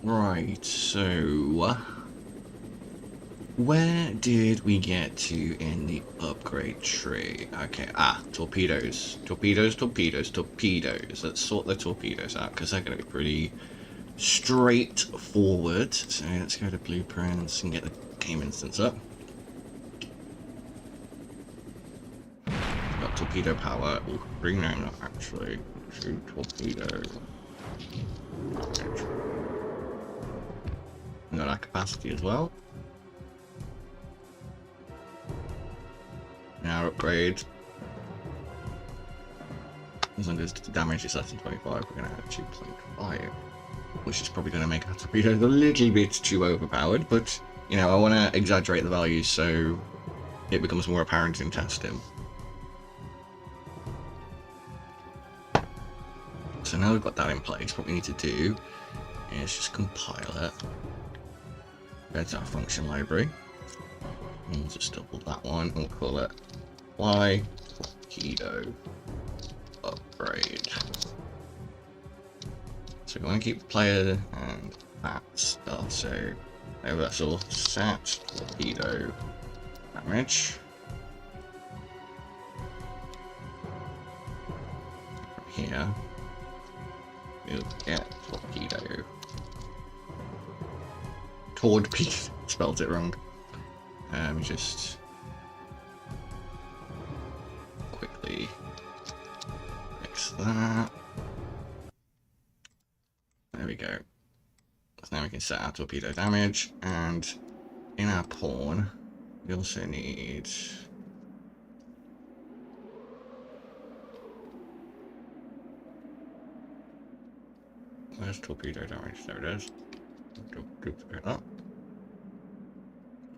Right, so where did we get to in the upgrade tree? Okay, torpedoes. Torpedoes. Let's sort the torpedoes out, because they're going to be pretty straightforward. So let's go to blueprints and get the game instance up. Got torpedo power. We'll rename that actually to torpedo. And got our capacity as well. Now upgrade. As long as the damage is less than 25, we're going to have 2.5, which is probably going to make our torpedoes a little bit too overpowered, but, you know, I want to exaggerate the values so it becomes more apparent in testing. So now we've got that in place, what we need to do is just compile it. Go to our function library. And we'll just double that one, and we'll call it fly torpedo upgrade. So we want to keep the player and that stuff. So vessel set torpedo damage. From here, we'll get torpedo. Torpedo, spelled it wrong. Just quickly fix that. There we go. So now we can set our torpedo damage, and in our pawn, we also need where's torpedo damage? There it is. Duplicate that.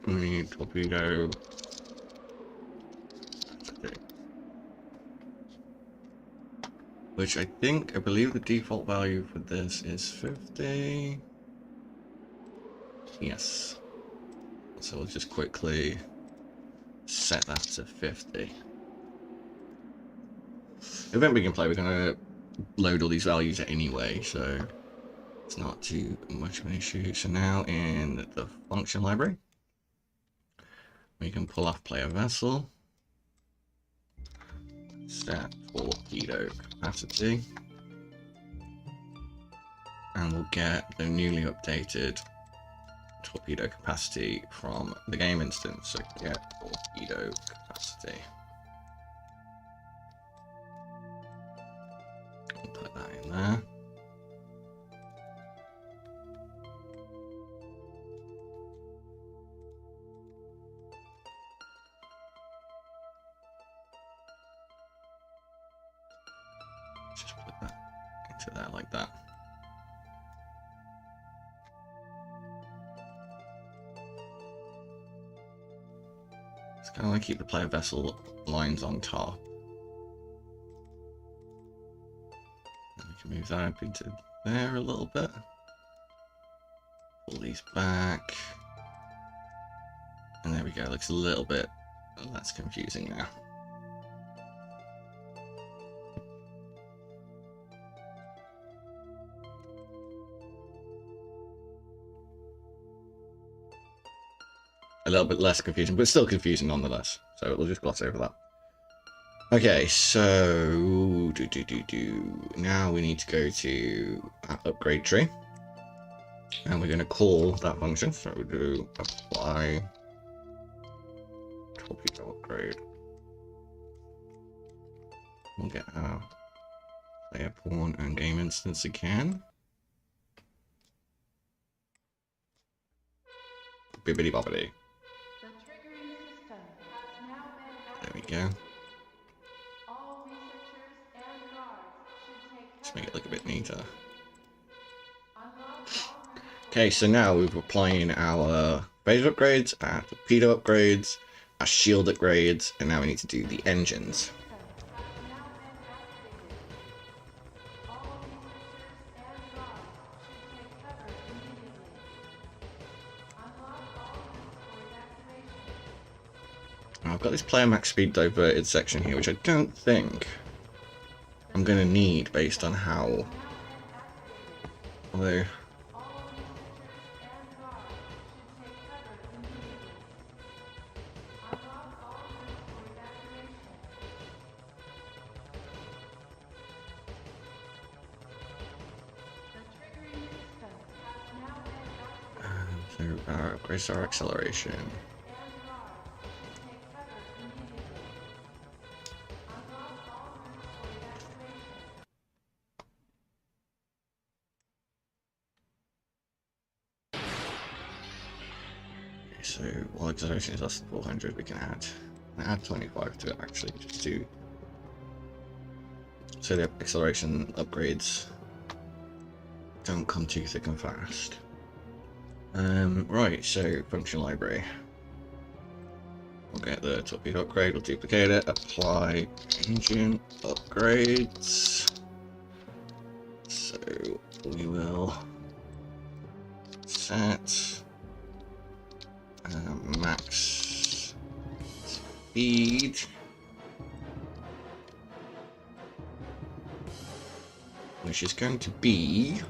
We need torpedo. Which I believe the default value for this is 50. Yes. So we'll just quickly set that to 50. Event begin play, we're going to load all these values anyway, so it's not too much of an issue. So now in the function library, we can pull off player vessel, set torpedo capacity, and we'll get the newly updated torpedo capacity from the game instance. So get torpedo capacity. We'll put that in there. Just put that into there like that. It's kind of like keep the player vessel lines on top. And we can move that up into there a little bit. Pull these back. And there we go, it looks a little bit less confusing now. A little bit less confusing, but still confusing nonetheless. So we'll just gloss over that. Okay, so now we need to go to our upgrade tree, and we're going to call that function. So we'll do apply torpedo upgrade. We'll get our player pawn and game instance again. Bibbidi bobbidi. There we go. Let's make it look a bit neater. Okay, so now we're applying our phaser upgrades, our torpedo upgrades, our shield upgrades, and now we need to do the engines. I've got this player max speed diverted section here, which I don't think I'm going to need based on how... Although... upgrades our acceleration. Okay, so while acceleration is less than 400, we can add 25 to it actually, just to so the acceleration upgrades don't come too thick and fast. Right, so function library. We'll get the torpedo upgrade, we'll duplicate it, apply engine upgrades. So we will set max speed, which is going to be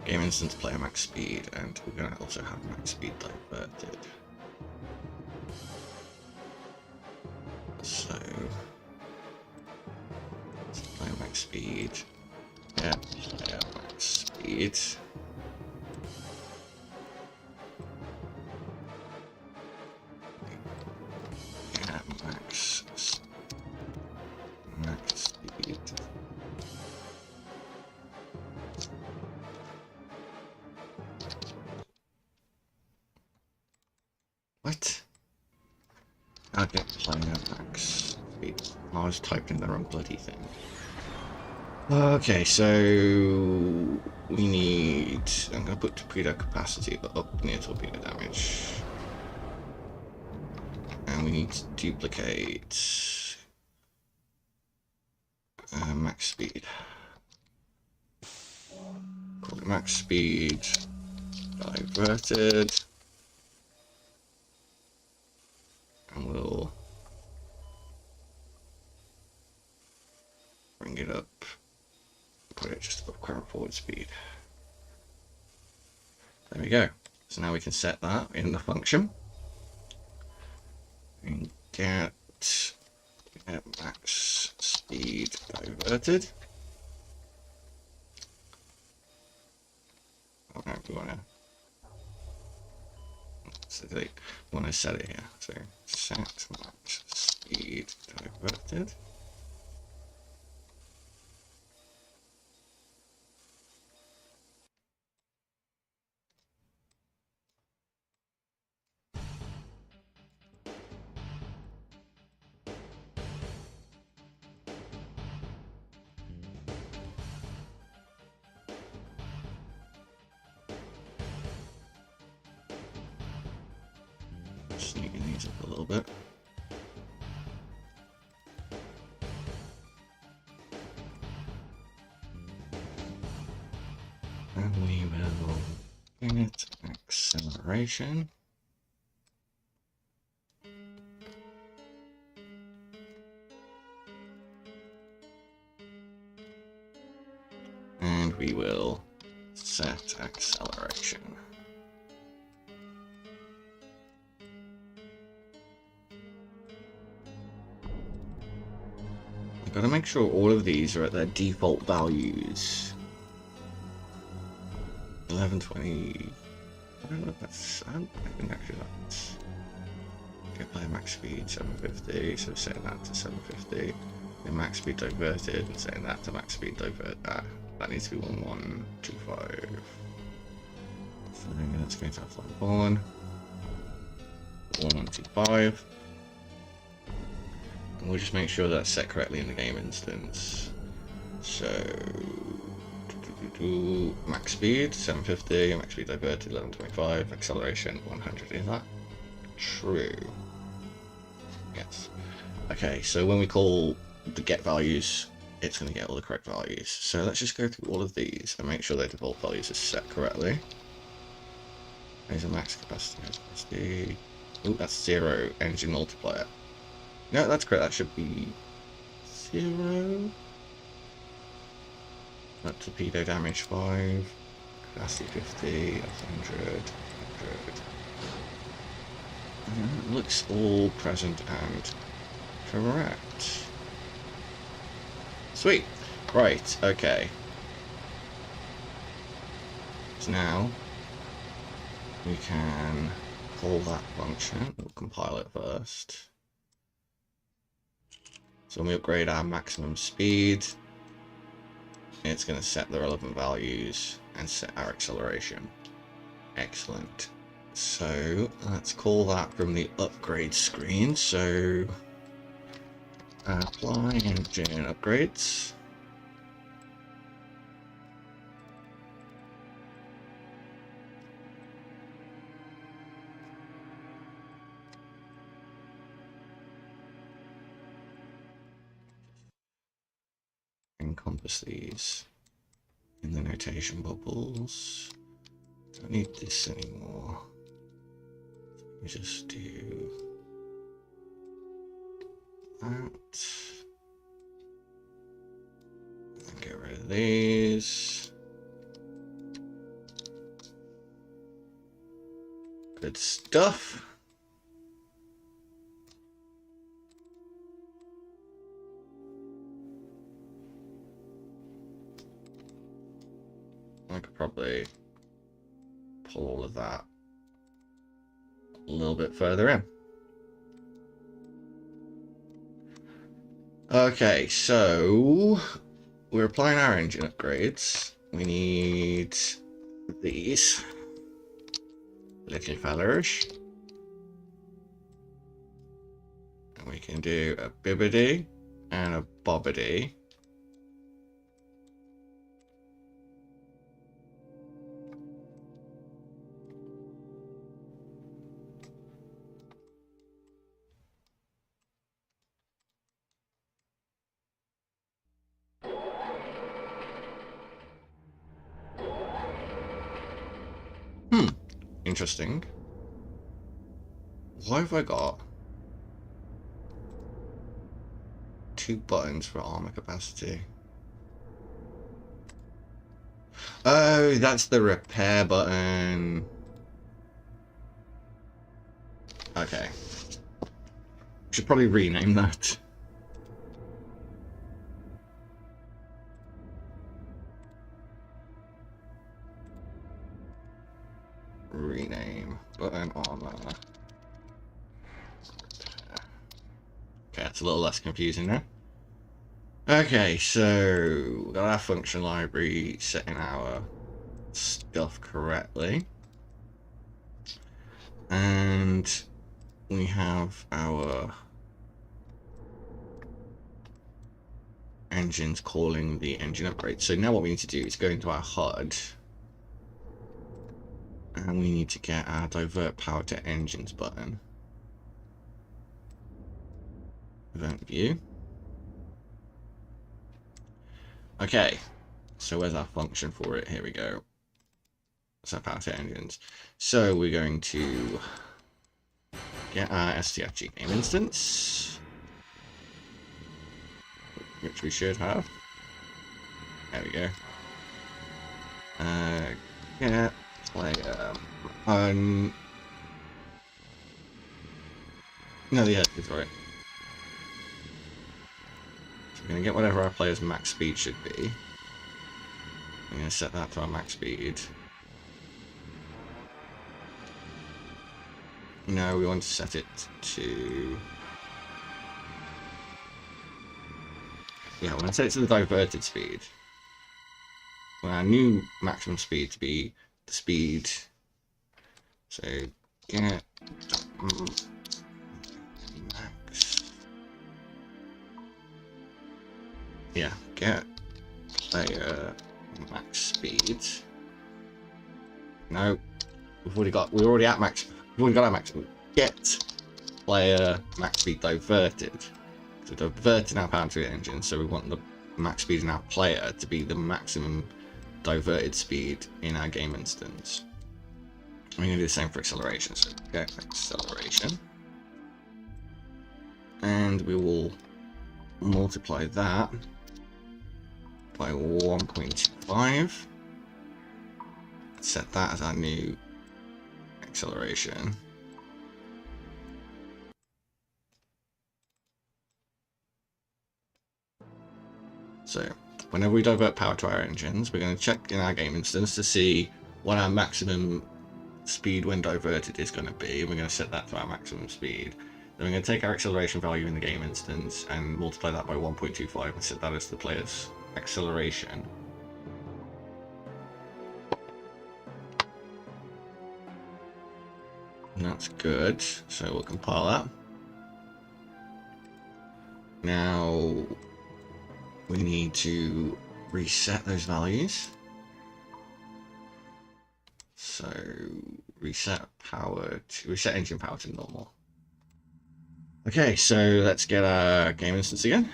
game instance player max speed, and we're going to also have max speed diverted. So player max speed, yeah, player max speed. Yeah, max speed. What? I'll get player max speed. I was typing the wrong bloody thing. Okay, so we need. I'm gonna put torpedo capacity up near torpedo damage, and we need to duplicate max speed. Call it max speed diverted. And we'll bring it up, put it just above current forward speed. There we go. So now we can set that in the function and get max speed diverted. Oh no, we want to set it here. So set max speed diverted. Sneaking these up a little bit. And we will bring it acceleration. And we will set acceleration. I've got to make sure all of these are at their default values. 1120. I don't know if that's. I think actually that's. Okay, play max speed 750. So setting that to 750. And max speed diverted, and setting that to max speed divert. That needs to be 1125. So that's going to have flight 1. 1125. And we'll just make sure that's set correctly in the game instance. So max speed 750, max speed diverted 1125, acceleration 100. Is that true? Yes. Okay, so when we call the get values, it's going to get all the correct values. So let's just go through all of these and make sure their default values are set correctly. There's a max capacity. Oh, that's 0 engine multiplier. No, that's correct. That should be 0. That torpedo damage 5. Capacity 50. 100. 100. It looks all present and correct. Sweet. Right. Okay. So now we can call that function. We'll compile it first. So when we upgrade our maximum speed, it's going to set the relevant values and set our acceleration. Excellent. So let's call that from the upgrade screen. So apply engine upgrades. Encompass these in the notation bubbles. Don't need this anymore. We just do that. And get rid of these. Good stuff. I could probably pull all of that a little bit further in. Okay, so we're applying our engine upgrades. We need these little fellers. And we can do a bibbity and a bobbity. Interesting. Why have I got 2 buttons for armor capacity? Oh, that's the repair button. Okay. Should probably rename that. Rename button armor. Okay, that's a little less confusing now. Okay, so we got our function library setting our stuff correctly. And we have our engines calling the engine upgrade. So now what we need to do is go into our HUD. And we need to get our divert power to engines button. Event view. Okay, so where's our function for it? Here we go. Set power to engines. So we're going to get our STFG game instance, which we should have. There we go. Get player. No, yeah, it's right. So we're going to get whatever our player's max speed should be. I'm going to set that to our max speed. No, we want to set it to... Yeah, we want to set it to the diverted speed. Well, our new maximum speed to be the speed. So get max. Yeah, get player max speed. No, we've already at max. We've already got our maximum. Get player max speed diverted. So diverting our power to the engine. So we want the max speed in our player to be the maximum diverted speed in our game instance. We're going to do the same for acceleration. So get acceleration. And we will multiply that by 1.5. Set that as our new acceleration. So whenever we divert power to our engines, we're going to check in our game instance to see what our maximum speed when diverted is going to be. We're going to set that to our maximum speed. Then we're going to take our acceleration value in the game instance and multiply that by 1.25 and set that as the player's acceleration. And that's good. So we'll compile that. Now we need to reset those values. So reset engine power to normal. Okay, so let's get our game instance again.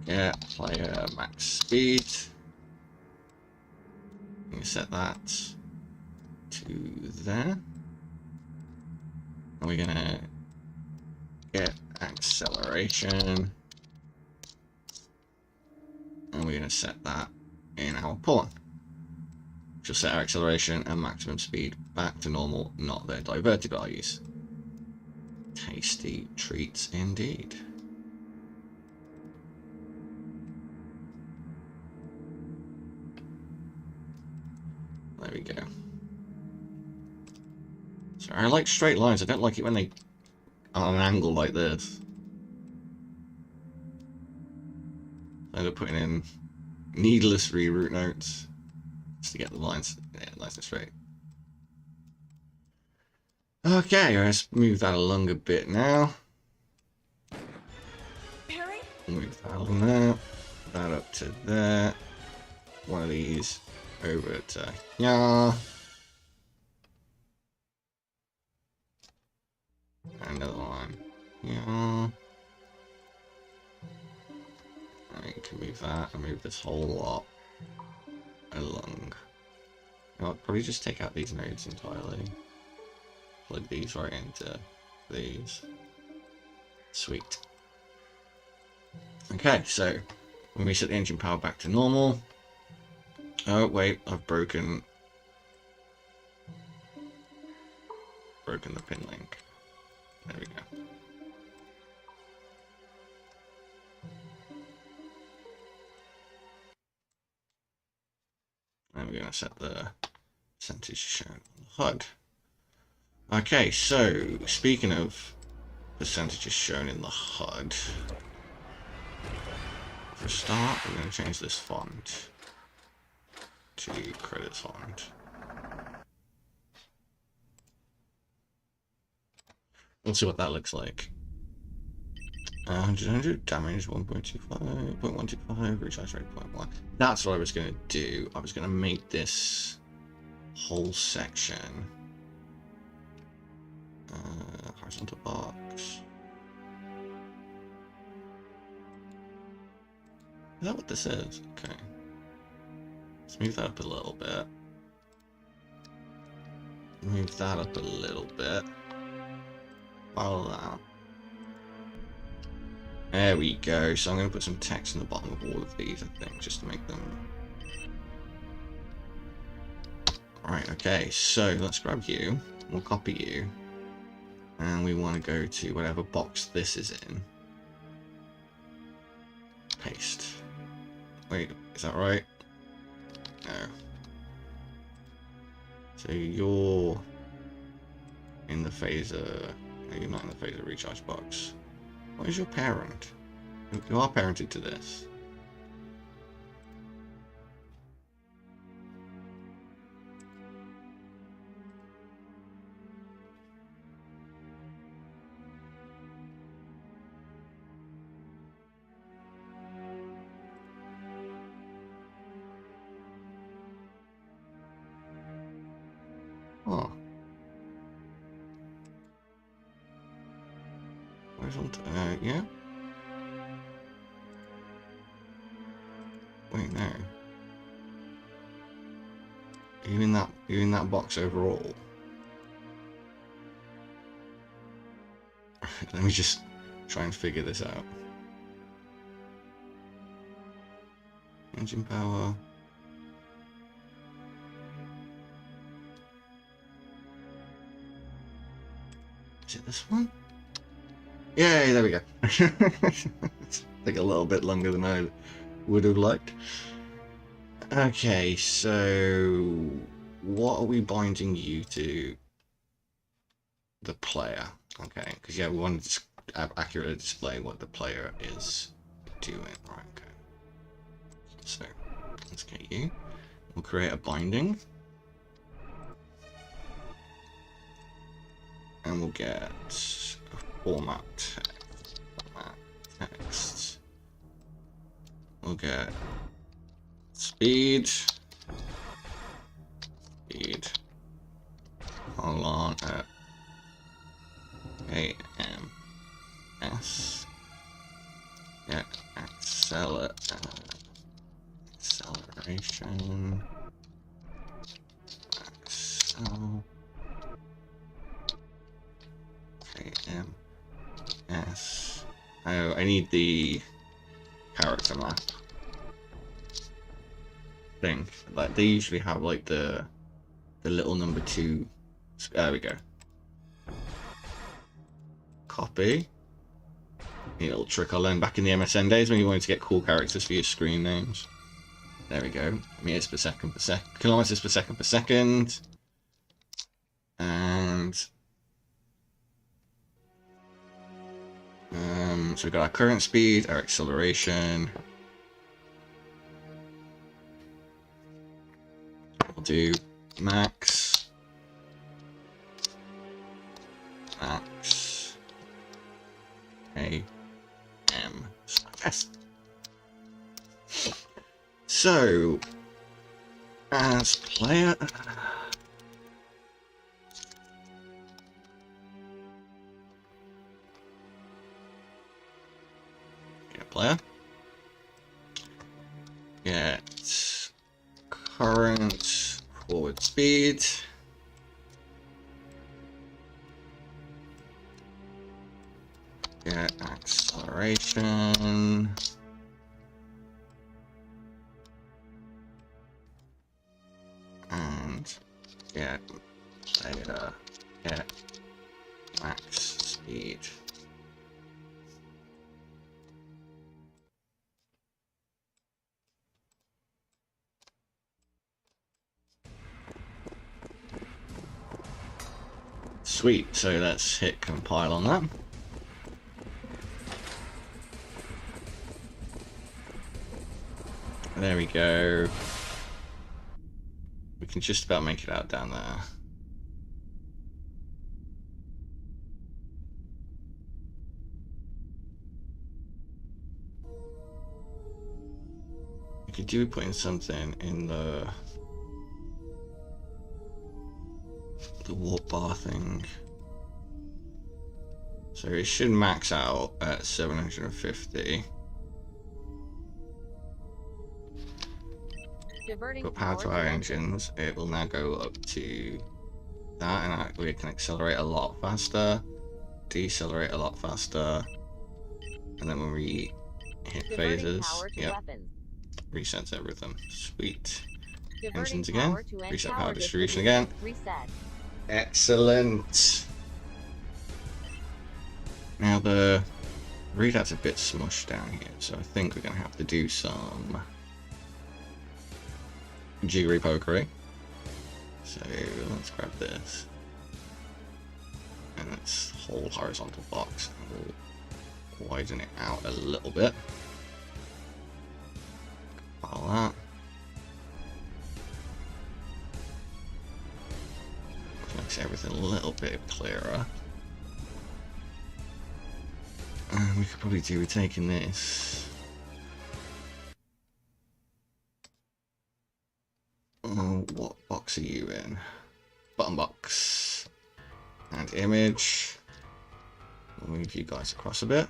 Get player max speed. You set that to there. And we're gonna get acceleration. And we're gonna set that in our pawn. Which will set our acceleration and maximum speed back to normal, not their diverted values. Tasty treats indeed. There we go. So I like straight lines. I don't like it when they are on an angle like this. So they're putting in needless reroute notes just to get the lines nice and straight. Okay, let's move that along a bit now. Perry? Move that along there. That up to there. One of these over to here. Another one here. And you can move that and move this whole lot along. I'll probably just take out these nodes entirely. Plug these right into these. Sweet. Okay, so when we set the engine power back to normal. Oh wait, I've broken the pin link. There we go. And we're going to set the percentage shown on the HUD. Okay, so speaking of percentages shown in the HUD, for a start, we're going to change this font to credits font. Let's see what that looks like. 100 damage, 1.25, 0.125, recharge rate 0.1. That's what I was going to do. I was going to make this whole section horizontal box. Is that what this is? Okay. Let's move that up a little bit. Move that up a little bit. Follow that. There we go. So I'm going to put some text in the bottom of all of these, I think, just to make them... Right, okay, so let's grab you. We'll copy you. And we want to go to whatever box this is in. Paste. Wait, is that right? No. So you're in the phaser... No, you're not in the phaser recharge box. What is your parent? You are parented to this. Oh. Yeah? Wait, no. Are you in that box overall? Let me just try and figure this out. Engine power. Is it this one? Yay, there we go. Take a little bit longer than I would have liked. Okay, so what are we binding you to? The player. Okay, because yeah, we want to accurately display what the player is doing. Right, okay. So let's get you. We'll create a binding. And we'll get a format text. We'll get speed. Hold on. AMS. Yeah, acceleration. AMS. Oh, I need the character map thing. Like they usually have like the little number 2. There we go. Copy. A little trick I learned back in the MSN days when you wanted to get cool characters for your screen names. There we go. Meters per second kilometers per second. And so we've got our current speed, our acceleration. We'll do max. AM. Yes. So, as player, get current forward speed. Get acceleration. And get player, get max speed. Sweet, so let's hit compile on that. There we go. We can just about make it out down there. We could do putting something in the warp bar thing. So it should max out at 750. Put power to our engines, it will now go up to that, and we can accelerate a lot faster, decelerate a lot faster, and then when we hit phases, yep, resets everything. Sweet. Engines again, reset power distribution again. Reset. Excellent. Now the readout's a bit smushed down here, so I think we're going to have to do some jiggery pokery. So let's grab this, and let's hold horizontal box, and we'll widen it out a little bit. All that. Makes everything a little bit clearer. And we could probably do with taking this. What box are you in? Button box. And image. We'll move you guys across a bit.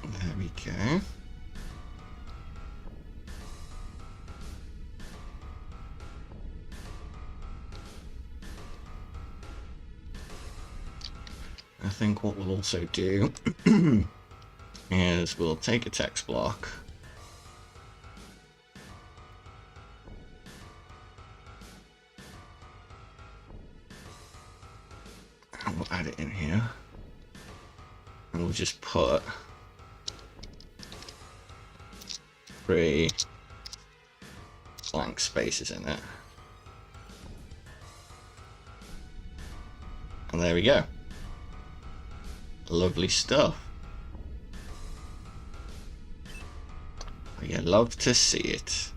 There we go. I think what we'll also do is we'll take a text block, We'll add it in here. And we'll just put 3 blank spaces in it. And there we go. Lovely stuff. You love to see it.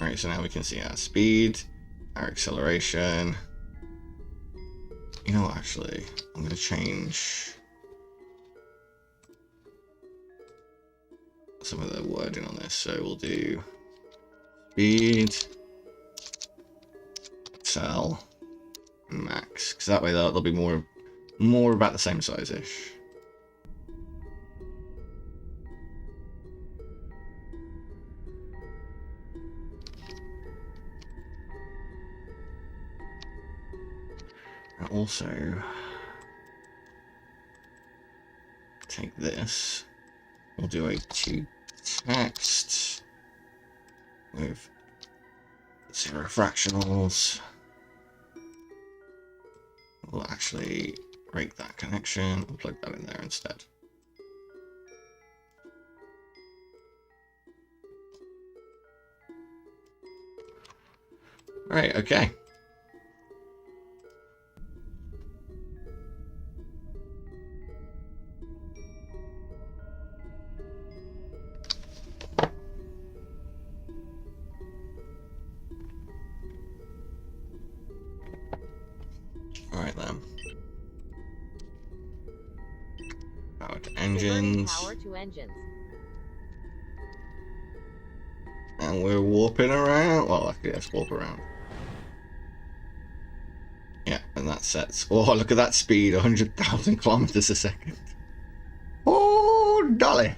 Right, so now we can see our speed, our acceleration. You know what, actually, I'm going to change some of the wording on this. So we'll do speed, cell, max, because that way they'll be more about the same size-ish. And also take this. We'll do a to text with 0 fractionals. We'll actually break that connection and plug that in there instead. Right, okay. Alright then. Power to engines. Power to engines. And we're warping around. Well, actually, let's warp around. Yeah, and that sets. Oh, look at that speed, 100,000 kilometers a second. Oh, dolly.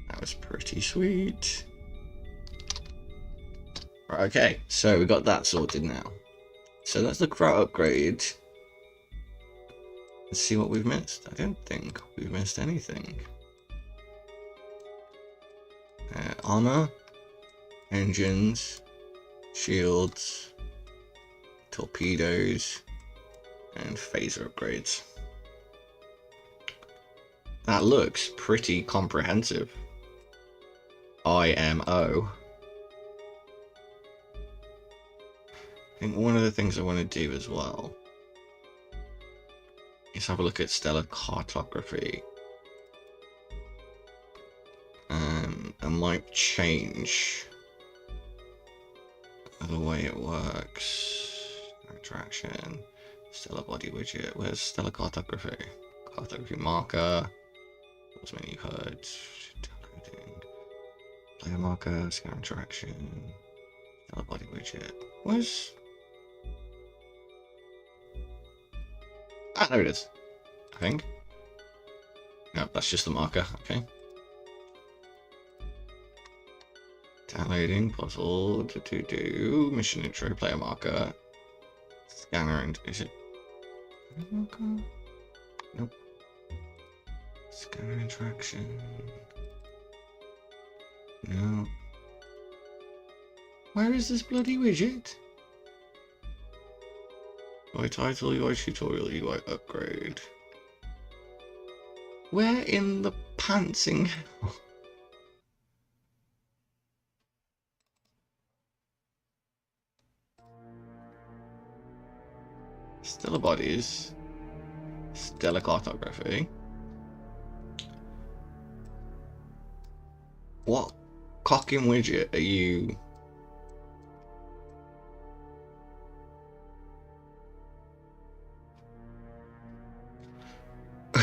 That was pretty sweet. Right, okay, so we got that sorted now. So let's look for our upgrade. Let's see what we've missed. I don't think we've missed anything. Armor, engines, shields, torpedoes, and phaser upgrades. That looks pretty comprehensive. IMO. I think one of the things I want to do as well is have a look at stellar cartography. I might change the way it works. Interaction, stellar body widget. Where's stellar cartography? Cartography marker. What's menu HUD? Downloading. Player marker. Scan interaction. Stellar body widget. Where's? Ah, there it is. I think. No, that's just the marker. Okay. Downloading puzzle to mission intro player marker scanner and is it marker? Nope. Scanner interaction. No. Where is this bloody widget? UI title, UI tutorial, UI upgrade. Where in the pantsing hell? Stellar bodies, stellar cartography. What cocking widget are you?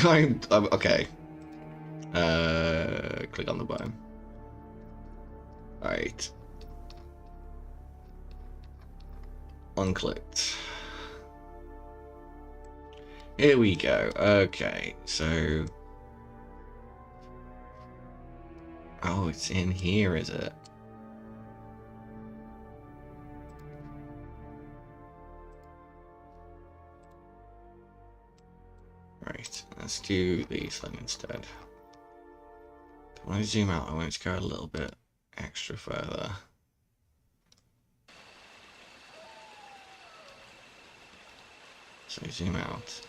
I'm okay. Click on the button. All right. Unclicked. Here we go. Okay, so oh, it's in here, is it? Right, let's do these then instead. When I zoom out, I want it to go a little bit extra further. So zoom out.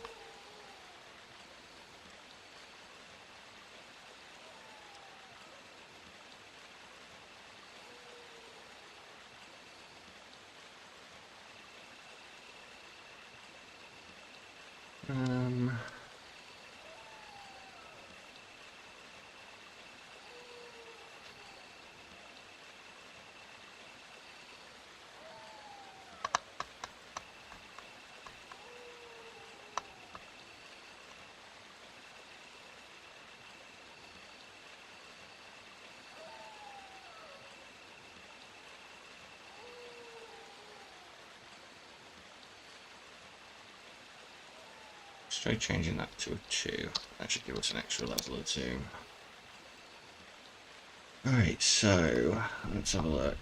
Try changing that to a 2. That should give us an extra level of zoom. Alright, so let's have a look.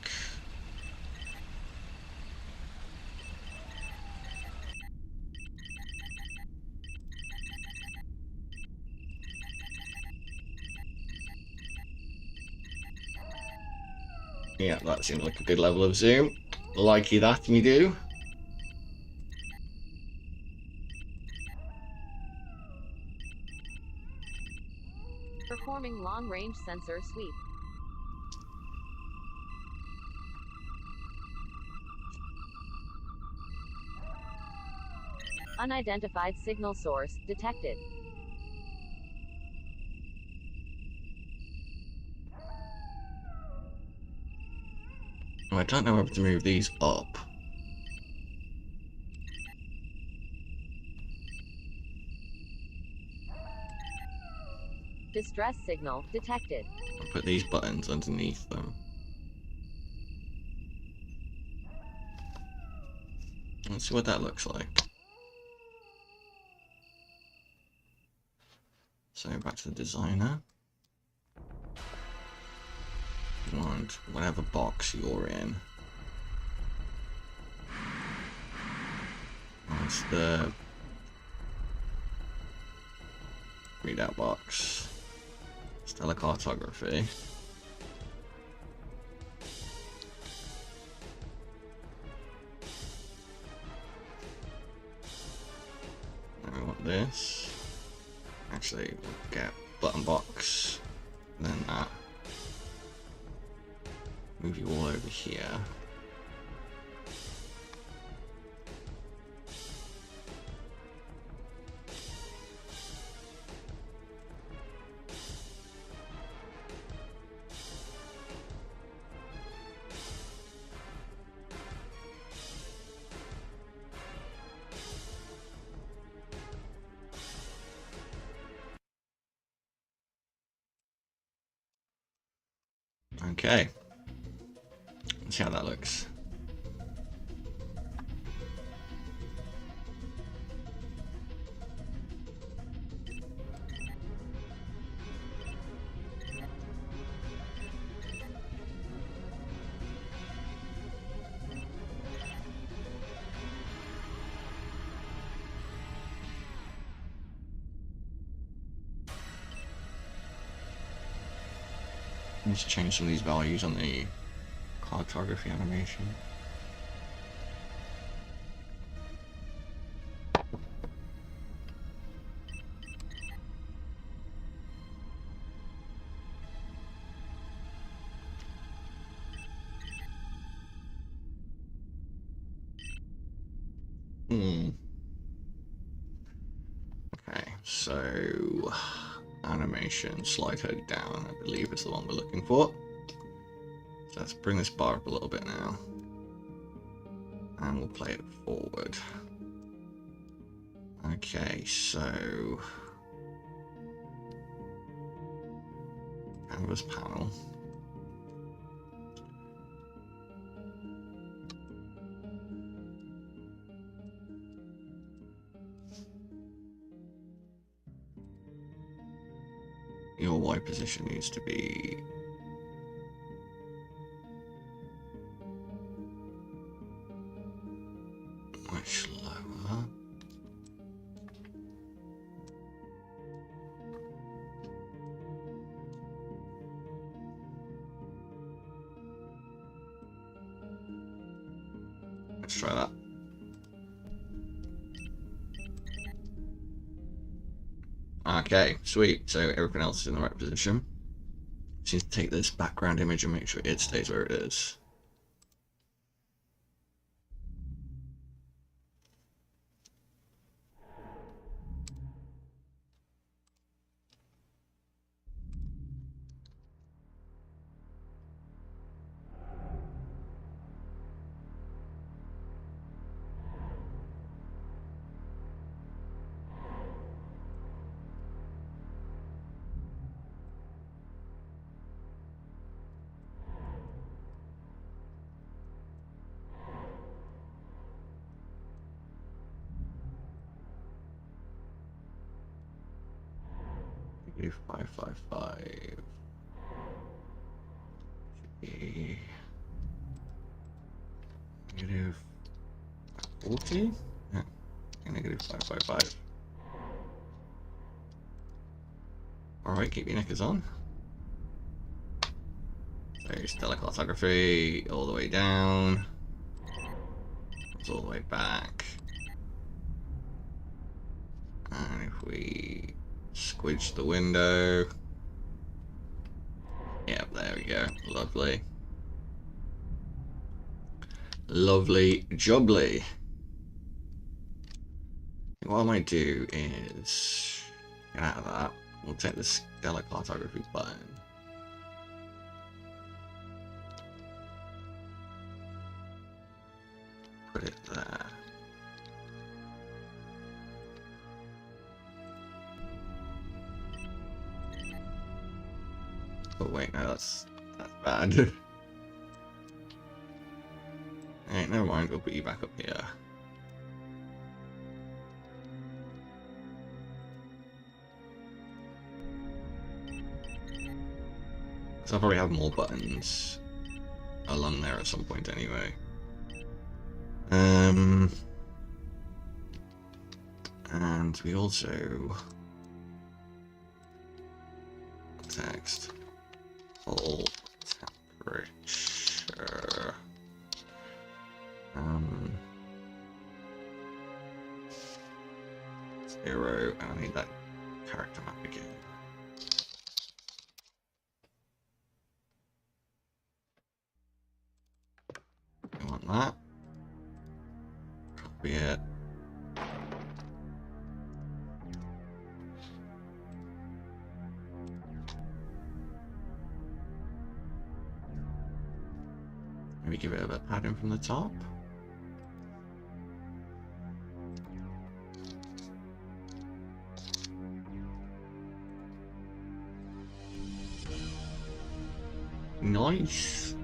Yeah, that seems like a good level of zoom. Likey that, me do. Performing long-range sensor sweep. Unidentified signal source detected. Oh, I don't know how to move these up. Distress signal detected. I'll put these buttons underneath them. Let's see what that looks like. So back to the designer. You want whatever box you're in. That's the readout box. Stellar cartography. Then we want this. Actually, we'll get button box, then that. Move you all over here. Okay. Let's see how that looks. Let's change some of these values on the cartography animation. Okay, so animation, slide her down, I believe is the one we're looking for. So let's bring this bar up a little bit now. And we'll play it forward. Okay, so canvas panel. Your Y position needs to be much lower. try that. Okay, sweet. So everything else is in the right position. Just need to take this background image and make sure it stays where it is. Do 555. Negative 40? Yeah, negative 555. Alright, keep your knickers on. So stellar cartography all the way down. It's all the way back. And if we squidge the window. Yep, there we go. Lovely. Lovely jubbly. What I might do is get out of that. We'll take the stellar cartography button. Put it there. Oh wait, no, that's bad. Alright, never mind, we'll put you back up here. So I'll probably have more buttons along there at some point anyway. And we also text all temperature. 0, and I need that character map again. I want that. Copy it. Maybe give it a bit of padding from the top. Nice.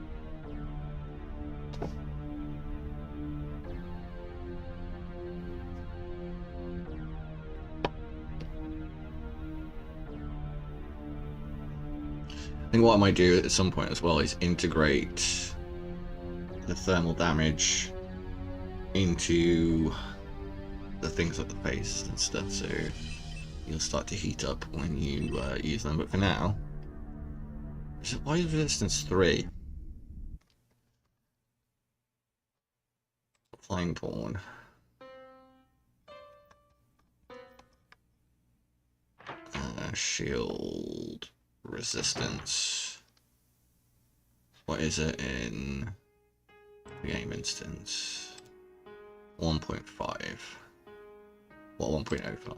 I think what I might do at some point as well is integrate the thermal damage into the things like the face and stuff, so you'll start to heat up when you use them. But for now, why is resistance 3? Flame porn. Shield resistance. What is it in the game instance? 1.5. What, 1.05?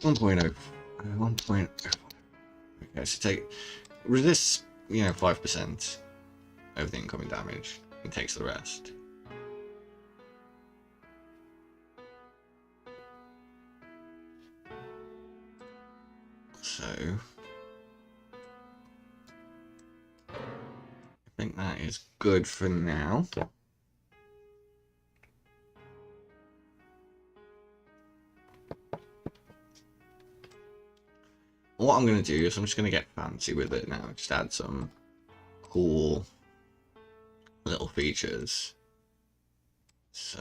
1.0. 1.05. Okay, so take resists, 5% of the incoming damage and takes the rest. So I think that is good for now. What I'm going to do is I'm just going to get fancy with it now. Just add some cool little features. So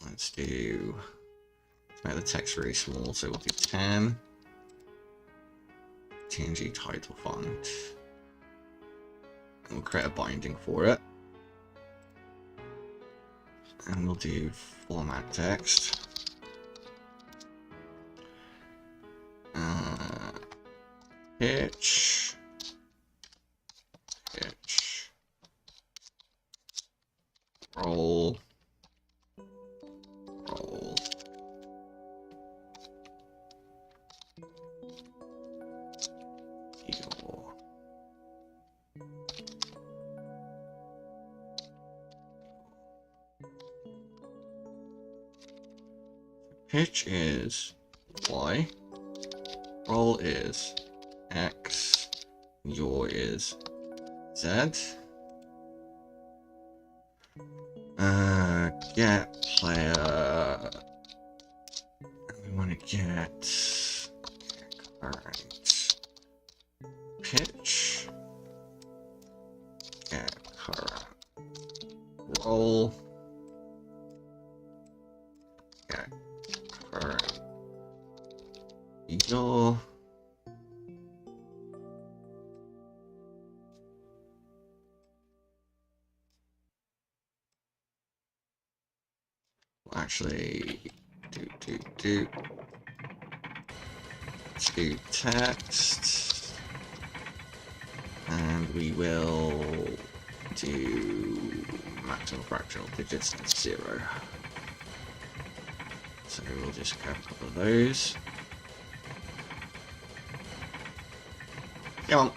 let's make the text very small. So we'll do 10. TNG title font. And we'll create a binding for it. And we'll do format text. Pitch. Roll. Pitch is Y. Roll is X. Your is Z. Get player. We want to get current pitch. Get current roll. Get current your. Actually, do text, and we will do maximum fractional digits and 0. So we'll just grab a couple of those. Come on,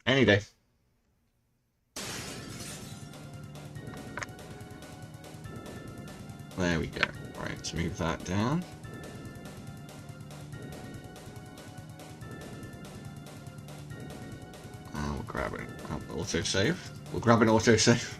any day. There we go. Right, let's move that down. We'll grab an autosave. We'll grab an autosave.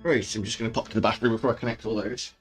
Right, so I'm just going to pop to the bathroom before I connect all those.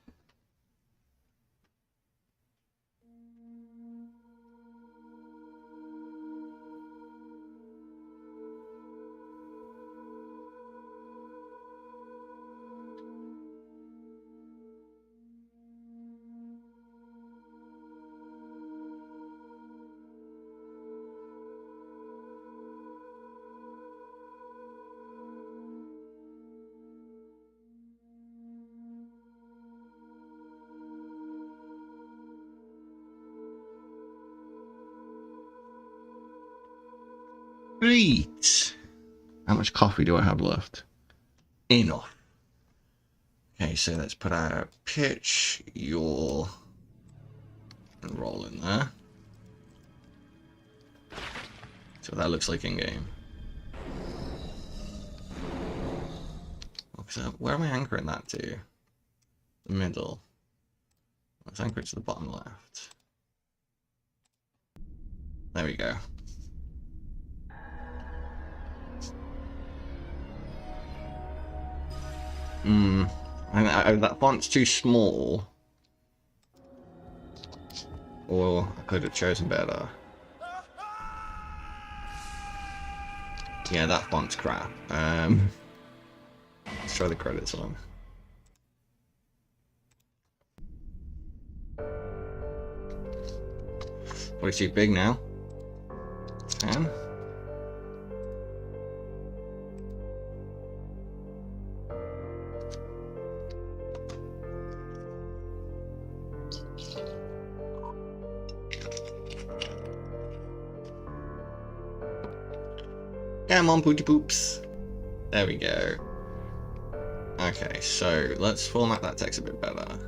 Great. How much coffee do I have left? Enough. Okay, so let's put our pitch, yaw, and roll in there. So that looks like in game. So where am I anchoring that to? The middle. Let's anchor it to the bottom left. There we go. That font's too small. Or I could have chosen better. Yeah, that font's crap. Let's try the credits on. What is too big now? 10. Come on, pooty poops. There we go. Okay, so let's format that text a bit better.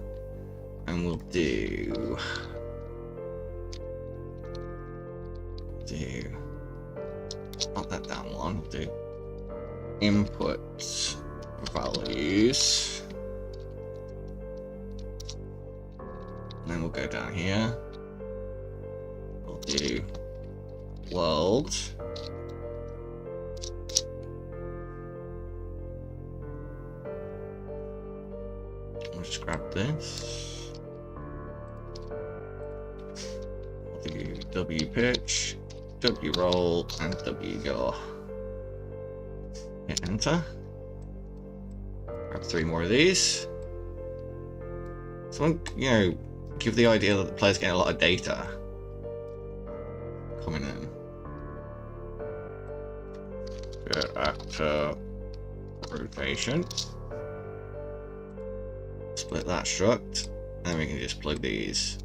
And we'll do not that down one, we'll do input values. And then we'll go down here. We'll do world. I'll just grab this. We'll do W pitch, W roll, and W go. Hit enter. Grab 3 more of these. Someone, you know, give the idea that the player's getting a lot of data coming in. Get actor rotation. Split that struct, and we can just plug these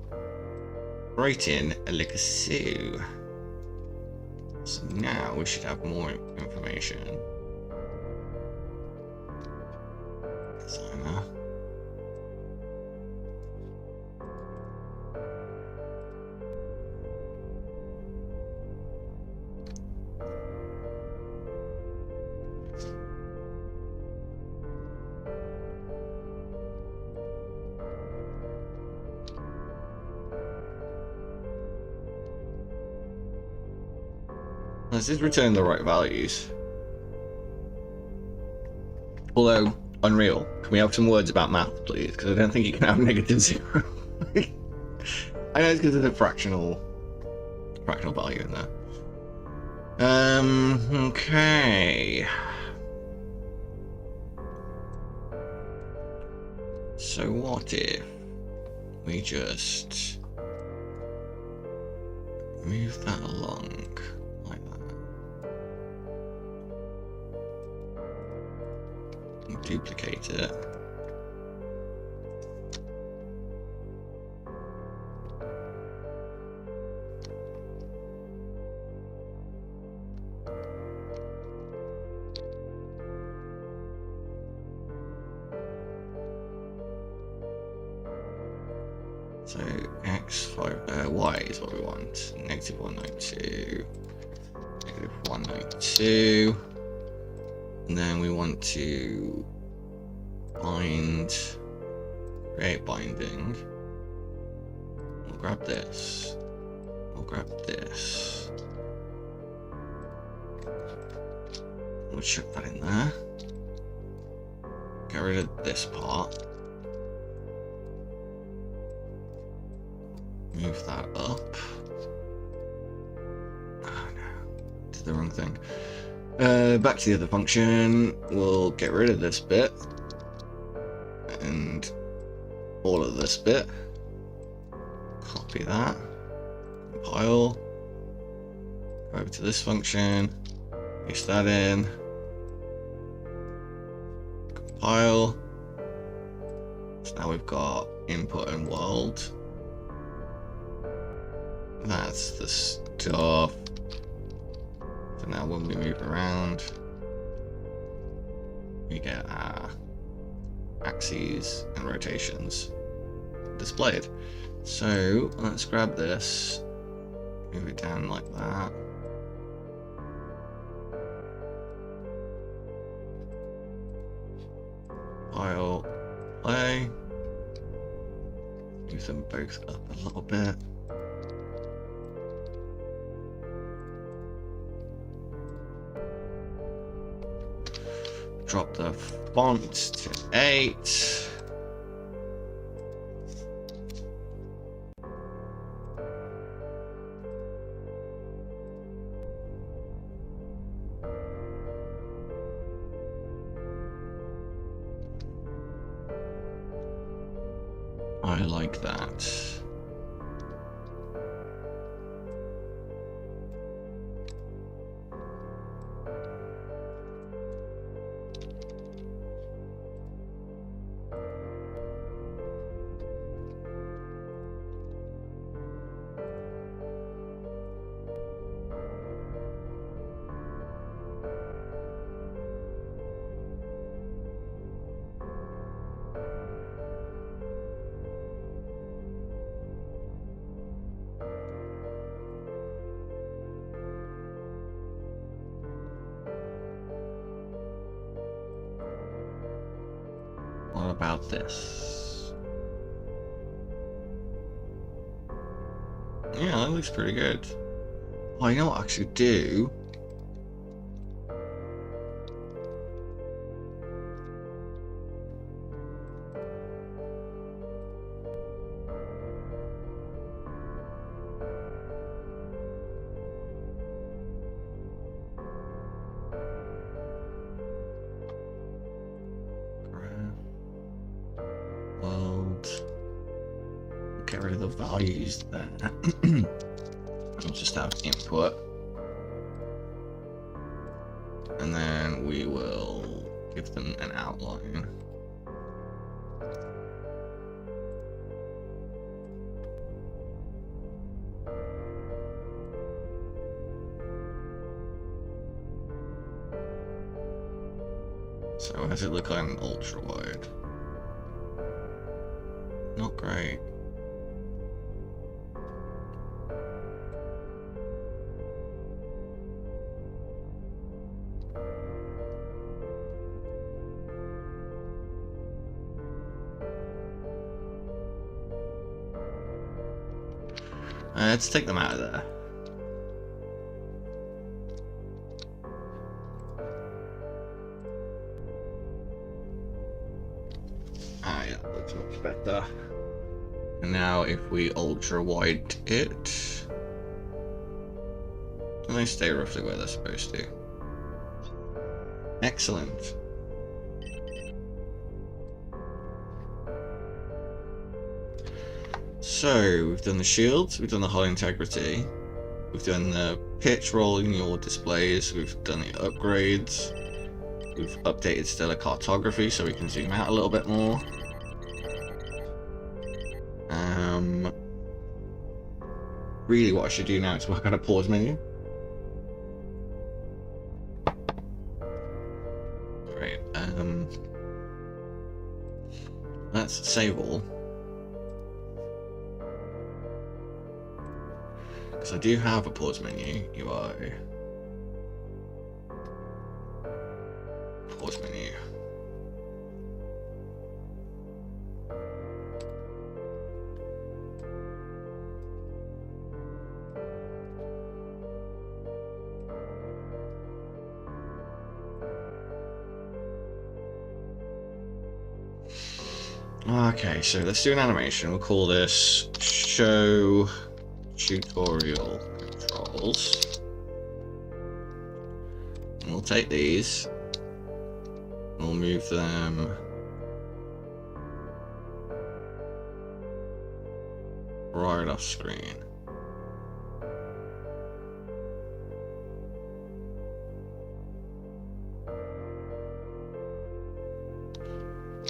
right in like so. So now we should have more information. Designer. Let's just return the right values. Although, Unreal, can we have some words about math, please? Because I don't think you can have -0. I know it's because there's a fractional value in there. Okay. So what if we just move that along like that? And duplicate it. So y is what we want. -192, -192, and then we want to create binding. We'll grab this. We'll grab this. We'll chuck that in there. Get rid of this part. Move that up. Oh no, did the wrong thing. Back to the other function. We'll get rid of this bit and all of this bit. Copy that. Compile. Go over to this function. Paste that in. Compile. So now we've got input and world. That's the stuff. So now when we move around, we get our axes and rotations displayed. So let's grab this, move it down like that. File, play. Move them both up a little bit. Drop the font to 8. I like that. about this? Yeah, that looks pretty good. Oh, you know what I should do? World. Get rid of the values there. We'll just have input. And then we will give them an outline. So how does it look on ultra wide? Not great. Let's take them out of there. Ah, yeah, that looks much better. And now if we ultra wide it, and they stay roughly where they're supposed to. Excellent. So we've done the shields, we've done the hull integrity, we've done the pitch rolling your displays, we've done the upgrades, we've updated stellar cartography so we can zoom out a little bit more. Really what I should do now is work on a pause menu. Right, let's save all. Because I do have a pause menu, UI. Pause menu. Okay, so let's do an animation. We'll call this show tutorial controls. And we'll take these. We'll move them right off screen.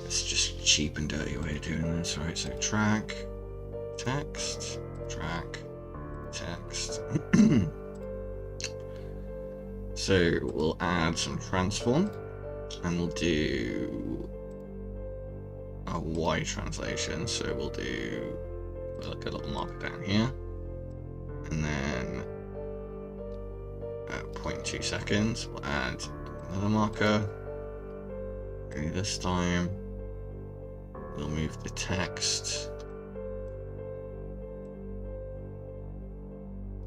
It's just cheap and dirty way of doing this, right? So track, text, track, text. So we'll add some transform, and we'll do a Y translation. So we'll do like a little marker down here, and then at 0.2 seconds, we'll add another marker. Okay, this time we'll move the text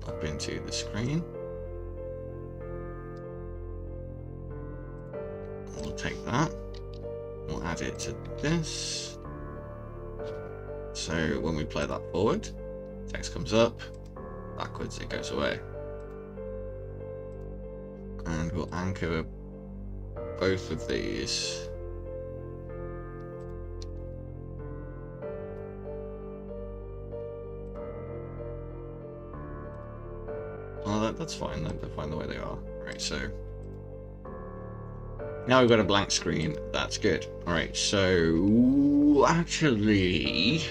up into the screen. We'll take that, we'll add it to this. So when we play that forward, text comes up, backwards it goes away. And we'll anchor both of these. Well, that's fine, they're fine the way they are. Right, so now we've got a blank screen, that's good. Alright, so actually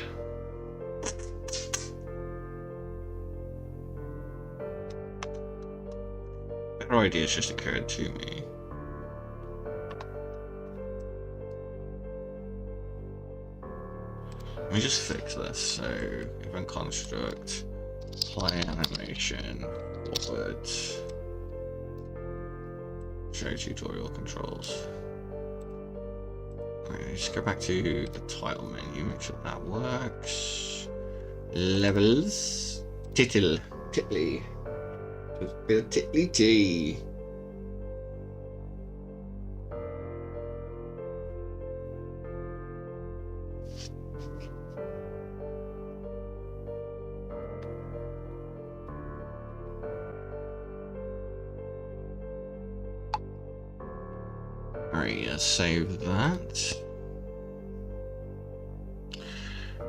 better ideas just occurred to me. Let me just fix this. So event construct, play animation, forward, show tutorial controls. Alright, just go back to the title menu, make sure that works. Levels. Title. Titley. Just a bit of titley tea. Alright, yeah, save that.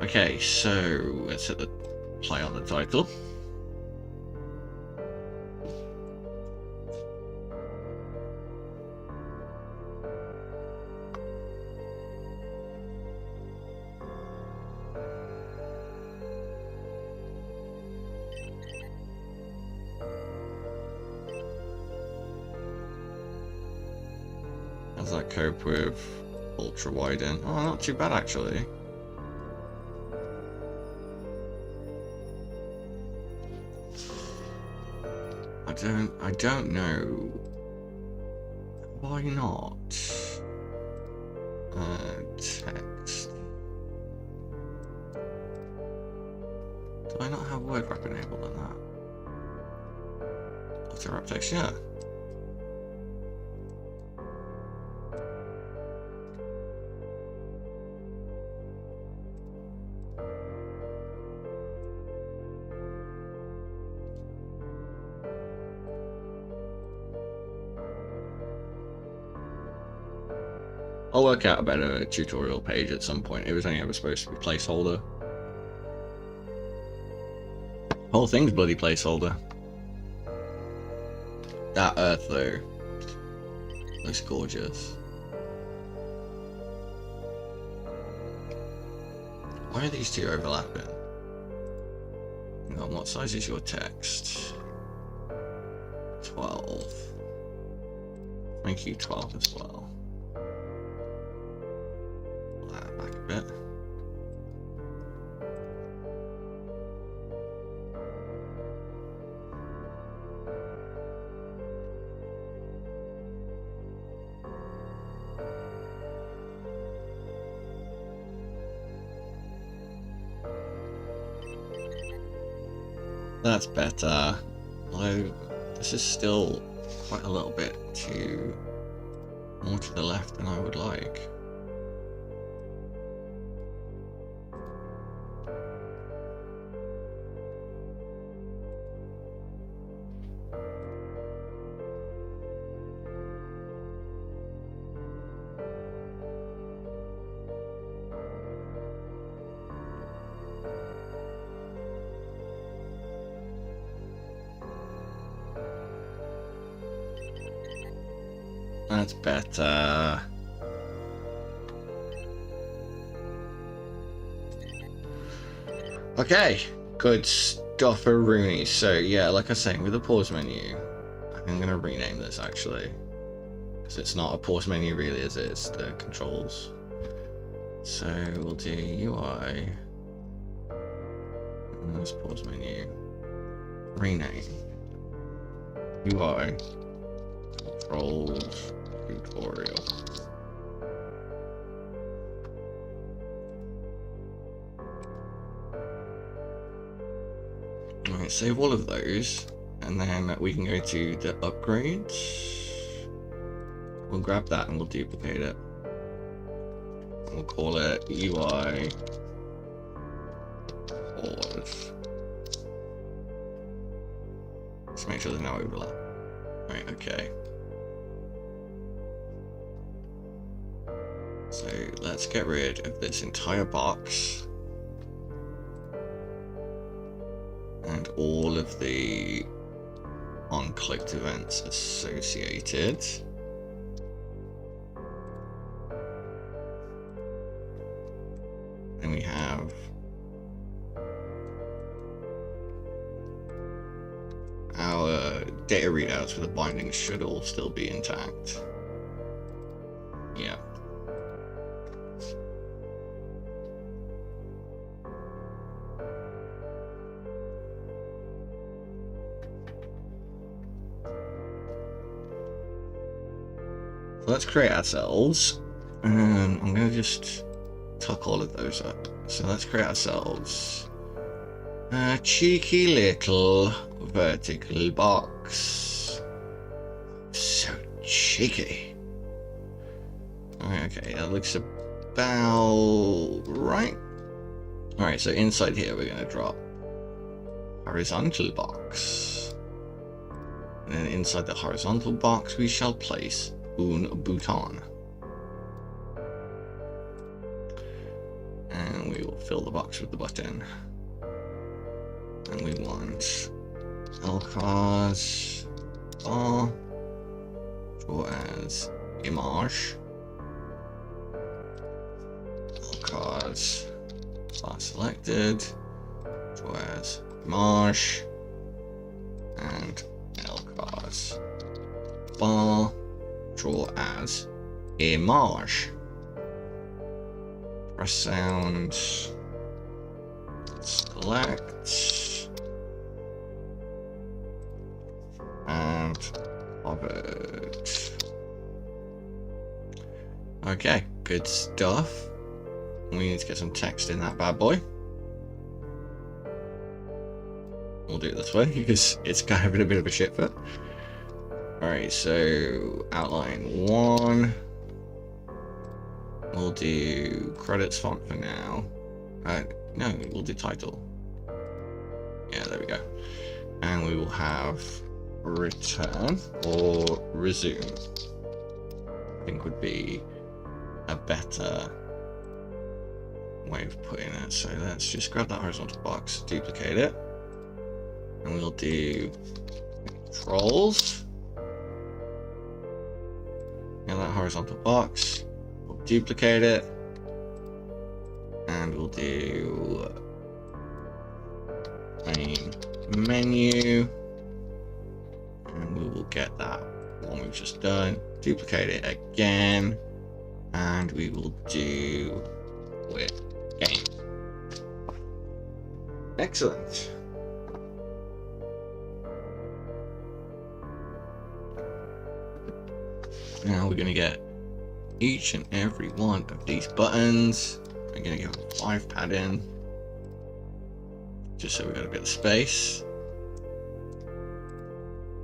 Okay, so let's hit the play on the title. How's that cope with ultra wide in? Oh, not too bad actually. I don't know. Why not? Text. Do I not have word wrap enabled on that? Auto wrap text, yeah. I'll work out a better tutorial page at some point. It was only ever supposed to be placeholder. Whole thing's bloody placeholder. That earth though looks gorgeous. Why are these two overlapping? Hang on, what size is your text? 12. Make you 12 as well. Back a bit. That's better. Although this is still quite a little bit more to the left than I would like. That's better. Okay, good stuff, Rooney. So yeah, like I was saying, with the pause menu, I'm gonna rename this actually, because it's not a pause menu really, is it? It's the controls. So we'll do UI. And this pause menu. Rename. UI. Controls. Tutorial. Alright, save all of those, and then we can go to the upgrades. We'll grab that and we'll duplicate it. We'll call it UI pause. Just make sure there's no overlap. Right, okay. So let's get rid of this entire box and all of the on-clicked events associated. And we have our data readouts for the bindings should all still be intact. Yeah. So let's create ourselves I'm gonna just tuck all of those up. So let's create ourselves a cheeky little vertical box. So cheeky. Okay, that looks about right. Alright, so inside here we're gonna drop horizontal box. And then inside the horizontal box we shall place un bouton. And we will fill the box with the button. And we want Elcars bar, draw as image. Elcars bar selected, draw as image, and Elcars bar, draw as image. Press sound, select, and hovered. Okay, good stuff. We need to get some text in that bad boy. We'll do it this way because it's kind of in a bit of a shit fit. Alright, so outline 1. We'll do credits font for now. No, we'll do title. Yeah, there we go. And we will have return or resume. I think would be a better way of putting it. So let's just grab that horizontal box, duplicate it, and we'll do controls. Now that horizontal box. Duplicate it, and we'll do main menu, and we will get that one we've just done, duplicate it again, and we will do quit game. Excellent. Now we're going to get each and every one of these buttons. We're going to give them 5 padding, just so we've got a bit of space.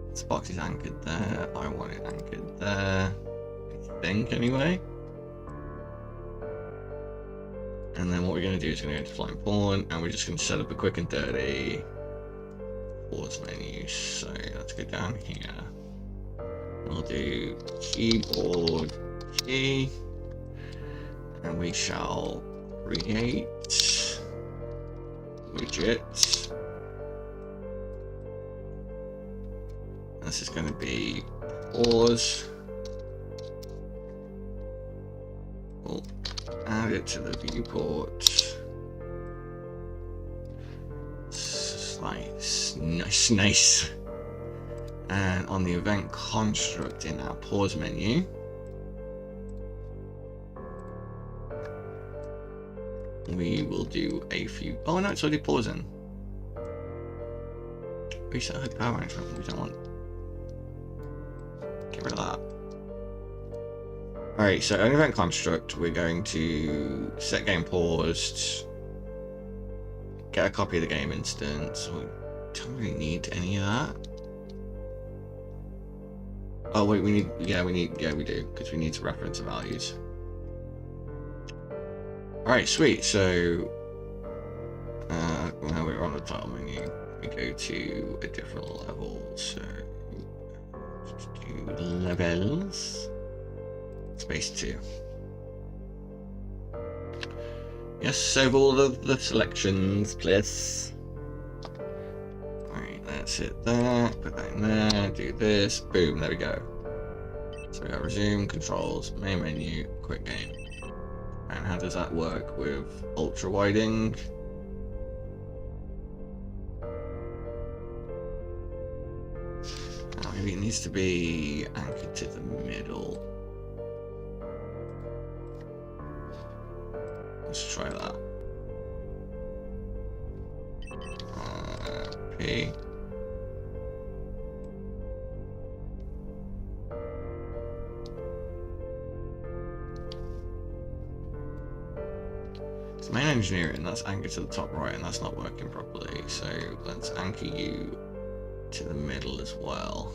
This box is anchored there. I want it anchored there, I think, anyway. And then what we're going to do is going to go into flying pawn, and we're just going to set up a quick and dirty pause menu. So let's go down here. We'll do keyboard key, and we shall create widget. This is going to be pause. We'll add it to the viewport. Nice. And on the event construct in our pause menu, we will do a few. Oh no, it's already pausing. Reset HUD power management. We don't want. Get rid of that. Alright, so on event construct, we're going to set game paused, get a copy of the game instance. We don't really need any of that. Oh wait, we do, because we need to reference the values. Alright, sweet. So now we're on the title menu, we go to a different level. So do levels, space 2. Yes, save all of the selections, please. Alright, that's it there, put that in there, do this, boom, there we go. So we got resume, controls, main menu, quick game. And how does that work with ultra widing? Maybe it needs to be anchored to the middle. Let's try that. P. Main engineering, that's anchored to the top right, and that's not working properly. So let's anchor you to the middle as well.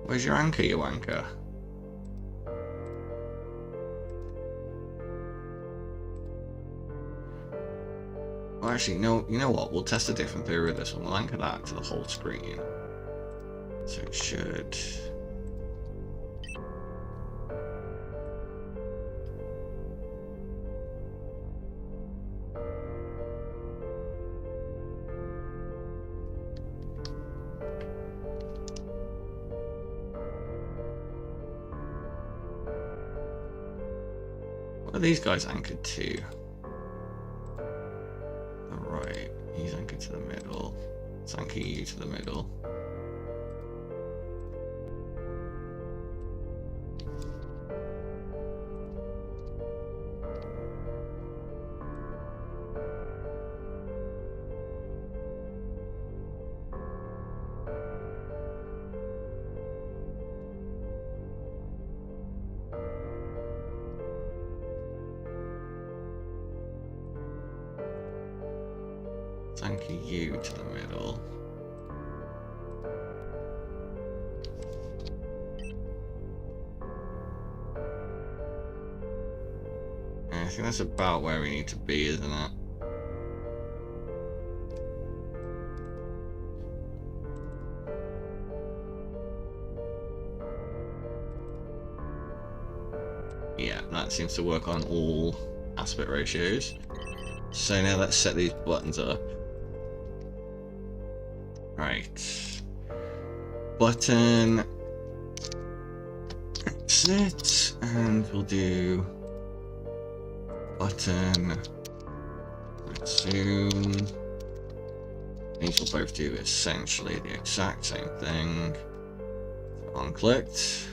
Where's your anchor, you anchor? Well, actually, no. You know what? We'll test a different theory with this one. We'll anchor that to the whole screen. So it should. What are these guys anchored to? Right, he's anchored to the middle. Let's anchor you to the middle. Let's anchor you to the middle. And I think that's about where we need to be, isn't it? Yeah, that seems to work on all aspect ratios. So now let's set these buttons up. Right. Button. Exit. And we'll do button. Resume. These will both do essentially the exact same thing. On-clicked.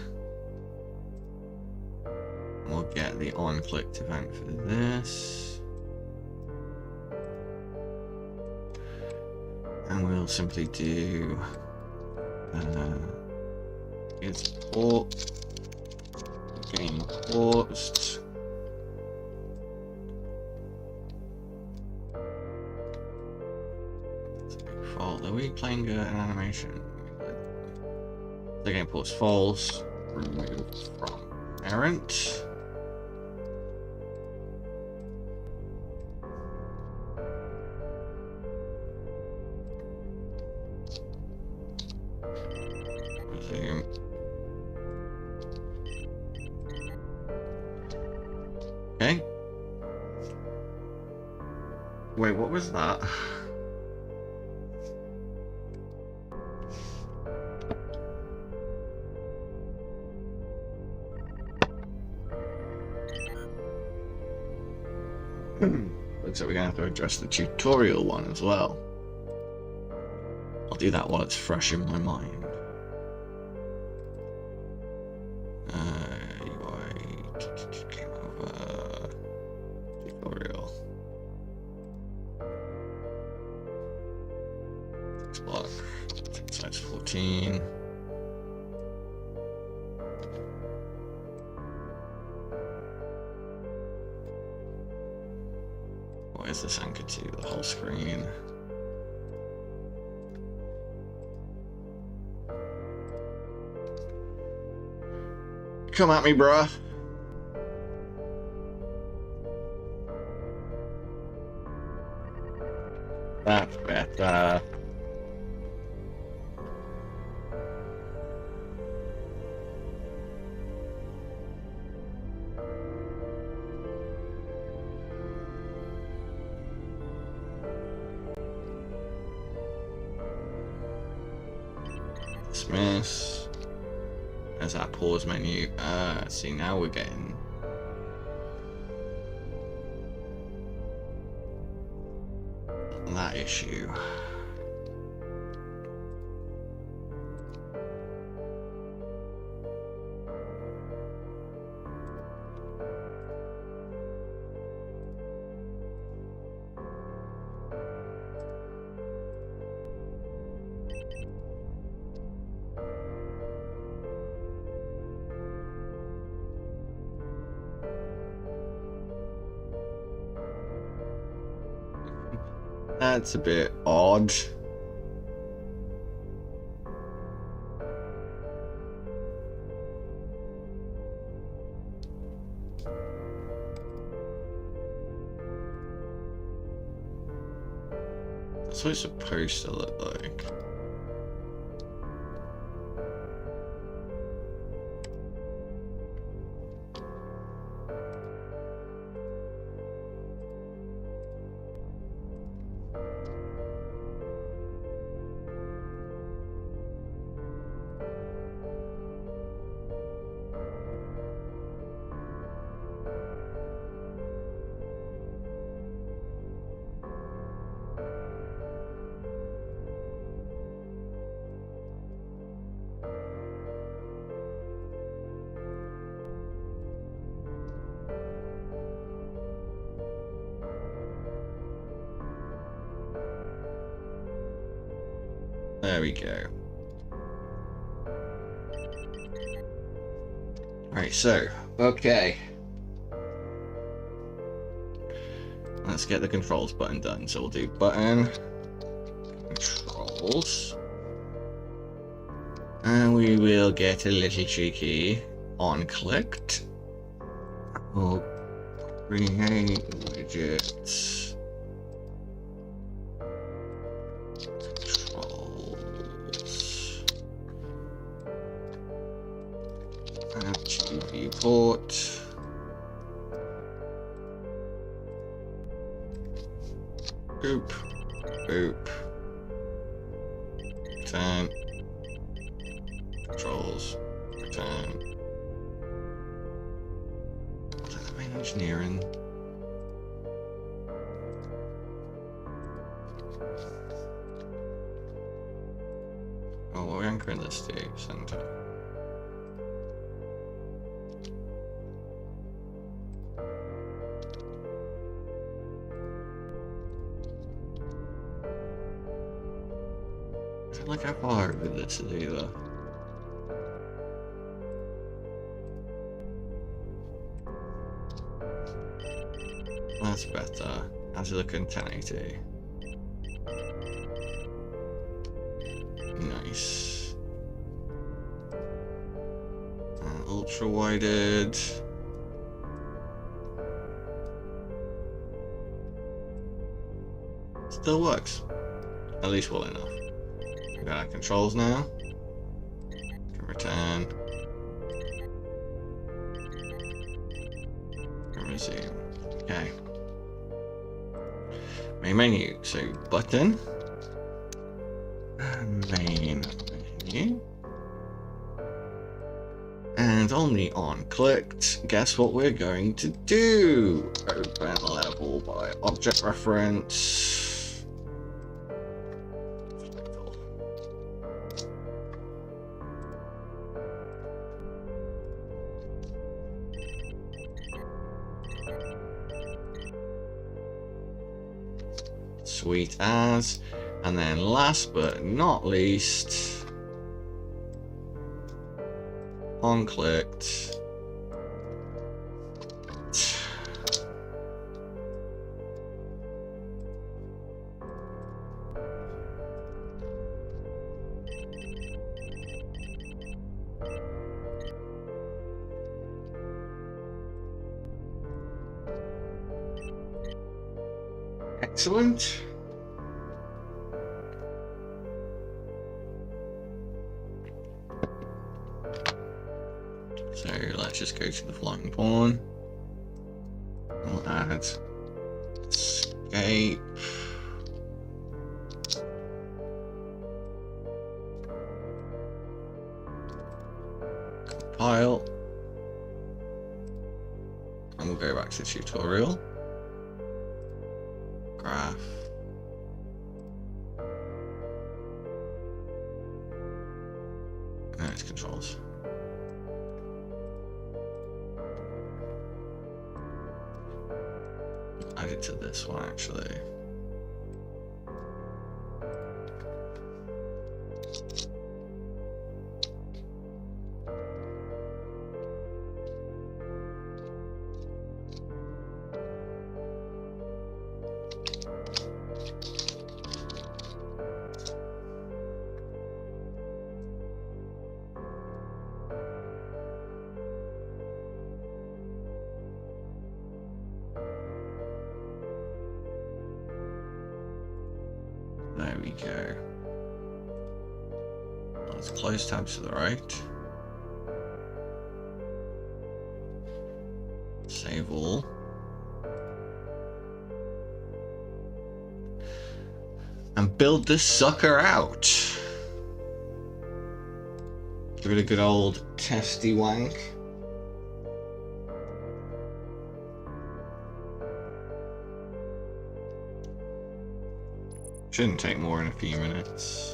We'll get the on-clicked event for this. And we'll simply do is port game paused. Fault. Are we playing an animation? The game paused false. Removed from parent. Resume. Okay. Wait, what was that? Looks like we're gonna have to address the tutorial one as well. I'll do that while it's fresh in my mind. UI came over tutorial. Text block, text size 14. What is this anchored to? The whole screen. Come at me, bruh. That's better. Dismiss. There's that pause menu. See, now we're getting that issue. That's a bit odd. That's what it's supposed to look like. There we go. Right, so, okay. Let's get the controls button done. So we'll do button, controls, and we will get a little cheeky on clicked. We'll create widgets. Controls. Add to viewport. Boop, boop, 10, controls, 10, main engineering, oh, we're anchoring this to center. Look how far over this is either. That's better. How's it looking? 1080. Nice. Ultra wided. Still works. At least well enough. We got our controls now. Can return. Can resume. Okay. Main menu. So button. Main menu. And on the on clicked, guess what we're going to do? Open level by object reference. Sweet as. And then last but not least, on clicked. Excellent. So let's just go to the flying pawn. We'll add escape. Compile. And we'll go back to tutorial. Graph. And it's controls. Add it to this one actually. go. Let's close tabs to the right. Save all. And build this sucker out. Give it a good old testy wank. Shouldn't take more than a few minutes.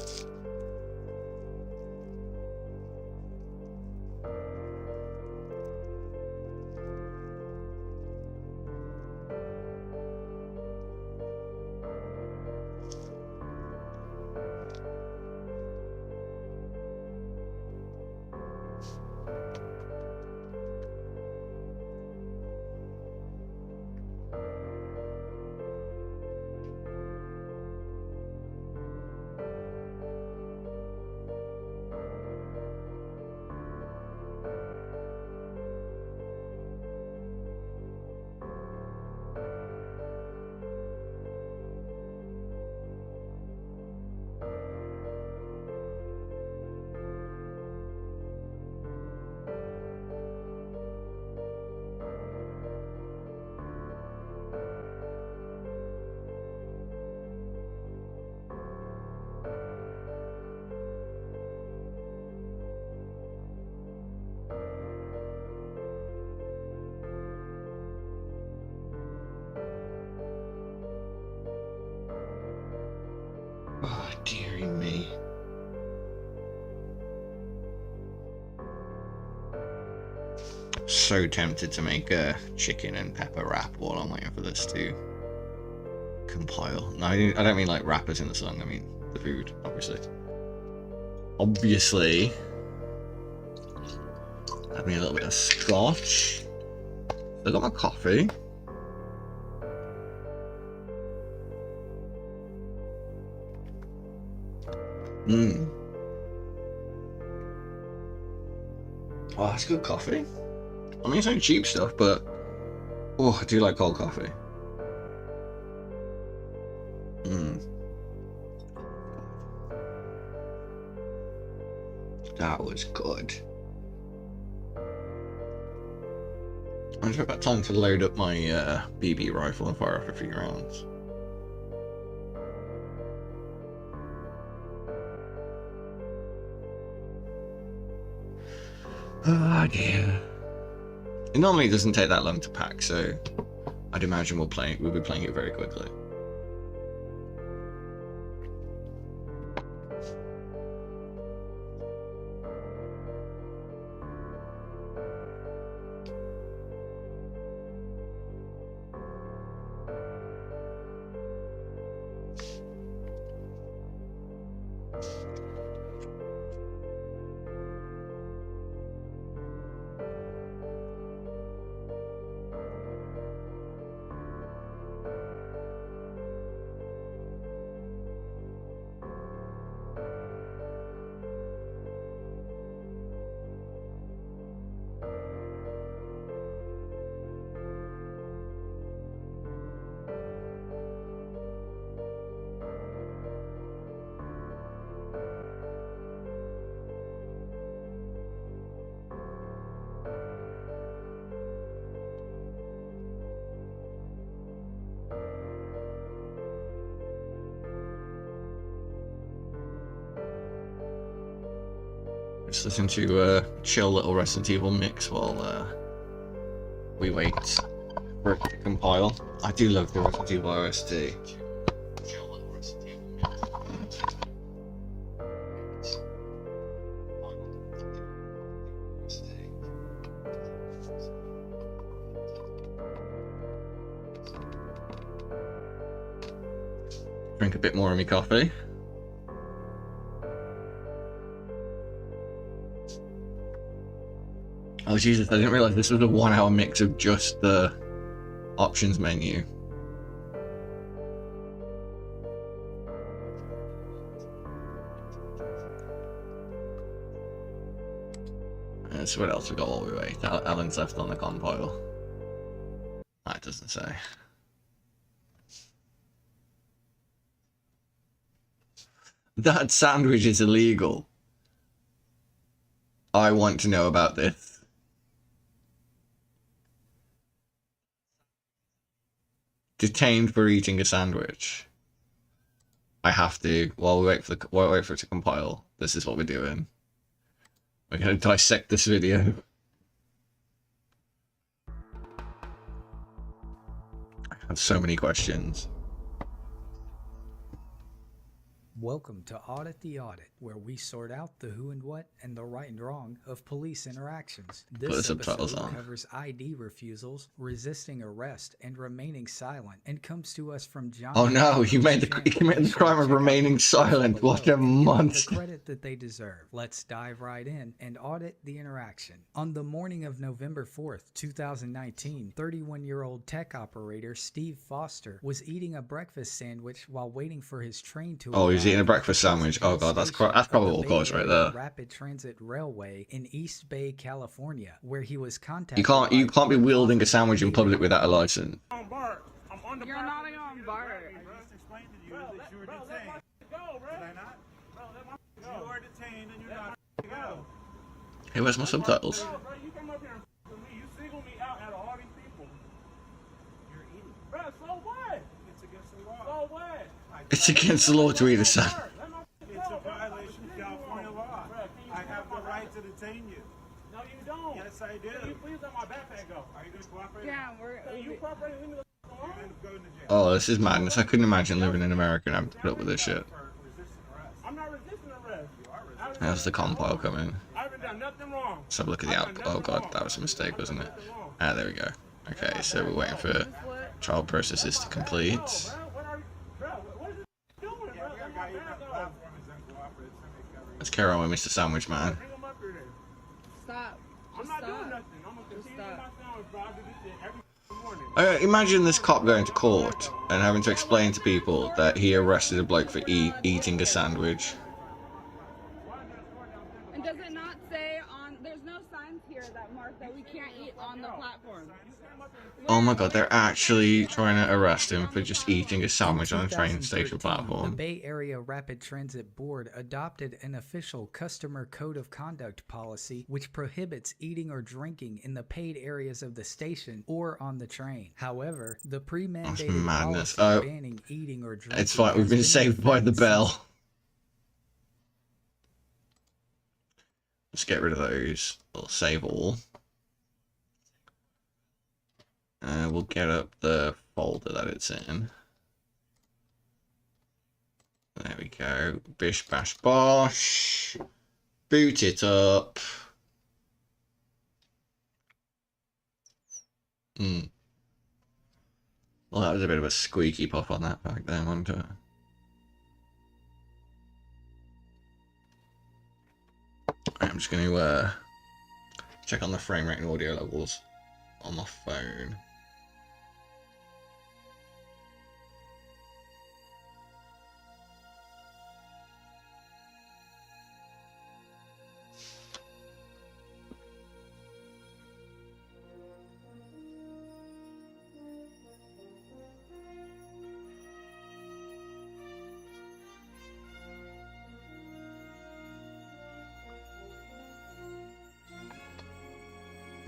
Oh, dearie me. So tempted to make a chicken and pepper wrap while I'm waiting for this to compile. No, I don't mean like wrappers in the song, I mean the food, obviously. Obviously. Add me a little bit of scotch. I got my coffee. Oh, that's good coffee. I mean, it's not cheap stuff, but oh, I do like cold coffee. That was good. I just got time to load up my BB rifle and fire off a few rounds. Oh dear. It normally doesn't take that long to pack, so I'd imagine we'll be playing it very quickly. Just listen to a chill little Resident Evil mix while we wait for it to compile. I do love the Resident Evil OST. Drink a bit more of my coffee. Oh Jesus, I didn't realize this was a 1 hour mix of just the options menu. So what else we got while we wait? Alan's left on the compile. That doesn't say. That sandwich is illegal. I want to know about this. Detained for eating a sandwich. I have to, while we wait for it to compile, this is what we're doing. We're gonna dissect this video. I have so many questions. Welcome to Audit the Audit, where we sort out the who and what and the right and wrong of police interactions. This episode covers ID refusals, resisting arrest, and remaining silent, and comes to us from John. Oh no, you made the crime of remaining silent. What a monster. The credit that they deserve. Let's dive right in and audit the interaction. On the morning of November 4th, 2019, 31-year-old tech operator Steve Foster was eating a breakfast sandwich while waiting for his train to arrive. He's eating a breakfast sandwich. Oh god, that's probable cause right there. Rapid Transit Railway in East Bay, California, where he was contacted. You can't be wielding a sandwich in public without a license. You're not on BART. I just explained to you that you were detained. Did I not? You are detained and you're not go. Hey, where's my subtitles? Bro, you come up here and me. You single me out out of all these people. You're eating. Bro, so what? It's against the law. So what? It's against the law to eat a sandwich. It's a violation of California law. I have the right to detain you. No, you don't. Yes, I do. Can you please let my backpack go? Are you going to cooperate? Yeah, you cooperate and leave me the f You're alone? going to go into jail. Oh, this is madness. I couldn't imagine living in America and having to put up with this shit. For resisting arrest. I'm not resisting arrest. You are resisting. How's the compile coming? I haven't done nothing wrong. Let's have a look at the output. Oh god, that was a mistake, wasn't it? Ah, there we go. Okay, so we're waiting for trial processes to complete. What is it doing, bro? Yeah, we got you. That platform is uncooperative. Let's carry on with Mr. Sandwich Man. Bring him up here then. Stop. I'm Just not doing stop. nothing. I'm gonna continue stop. my sandwich, bro. I do this shit every morning. Imagine this cop going to court and having to explain to people that he arrested a bloke for eating a sandwich. And does it not say on, there's no signs here that mark that we can't eat on the platform. Oh my god, they're actually trying to arrest him for just eating a sandwich on a train station 2013, platform. The Bay Area Rapid Transit Board adopted an official customer code of conduct policy which prohibits eating or drinking in the paid areas of the station or on the train. However, the pre-mandated madness. policy banning eating or drinking. It's fine, we've been saved by the bell. Let's get rid of those. We'll save all. We'll get up the folder that it's in. There we go. Bish bash bosh. Boot it up. Well, that was a bit of a squeaky pop on that back there, wasn't it? I'm just going to check on the frame rate and audio levels on my phone.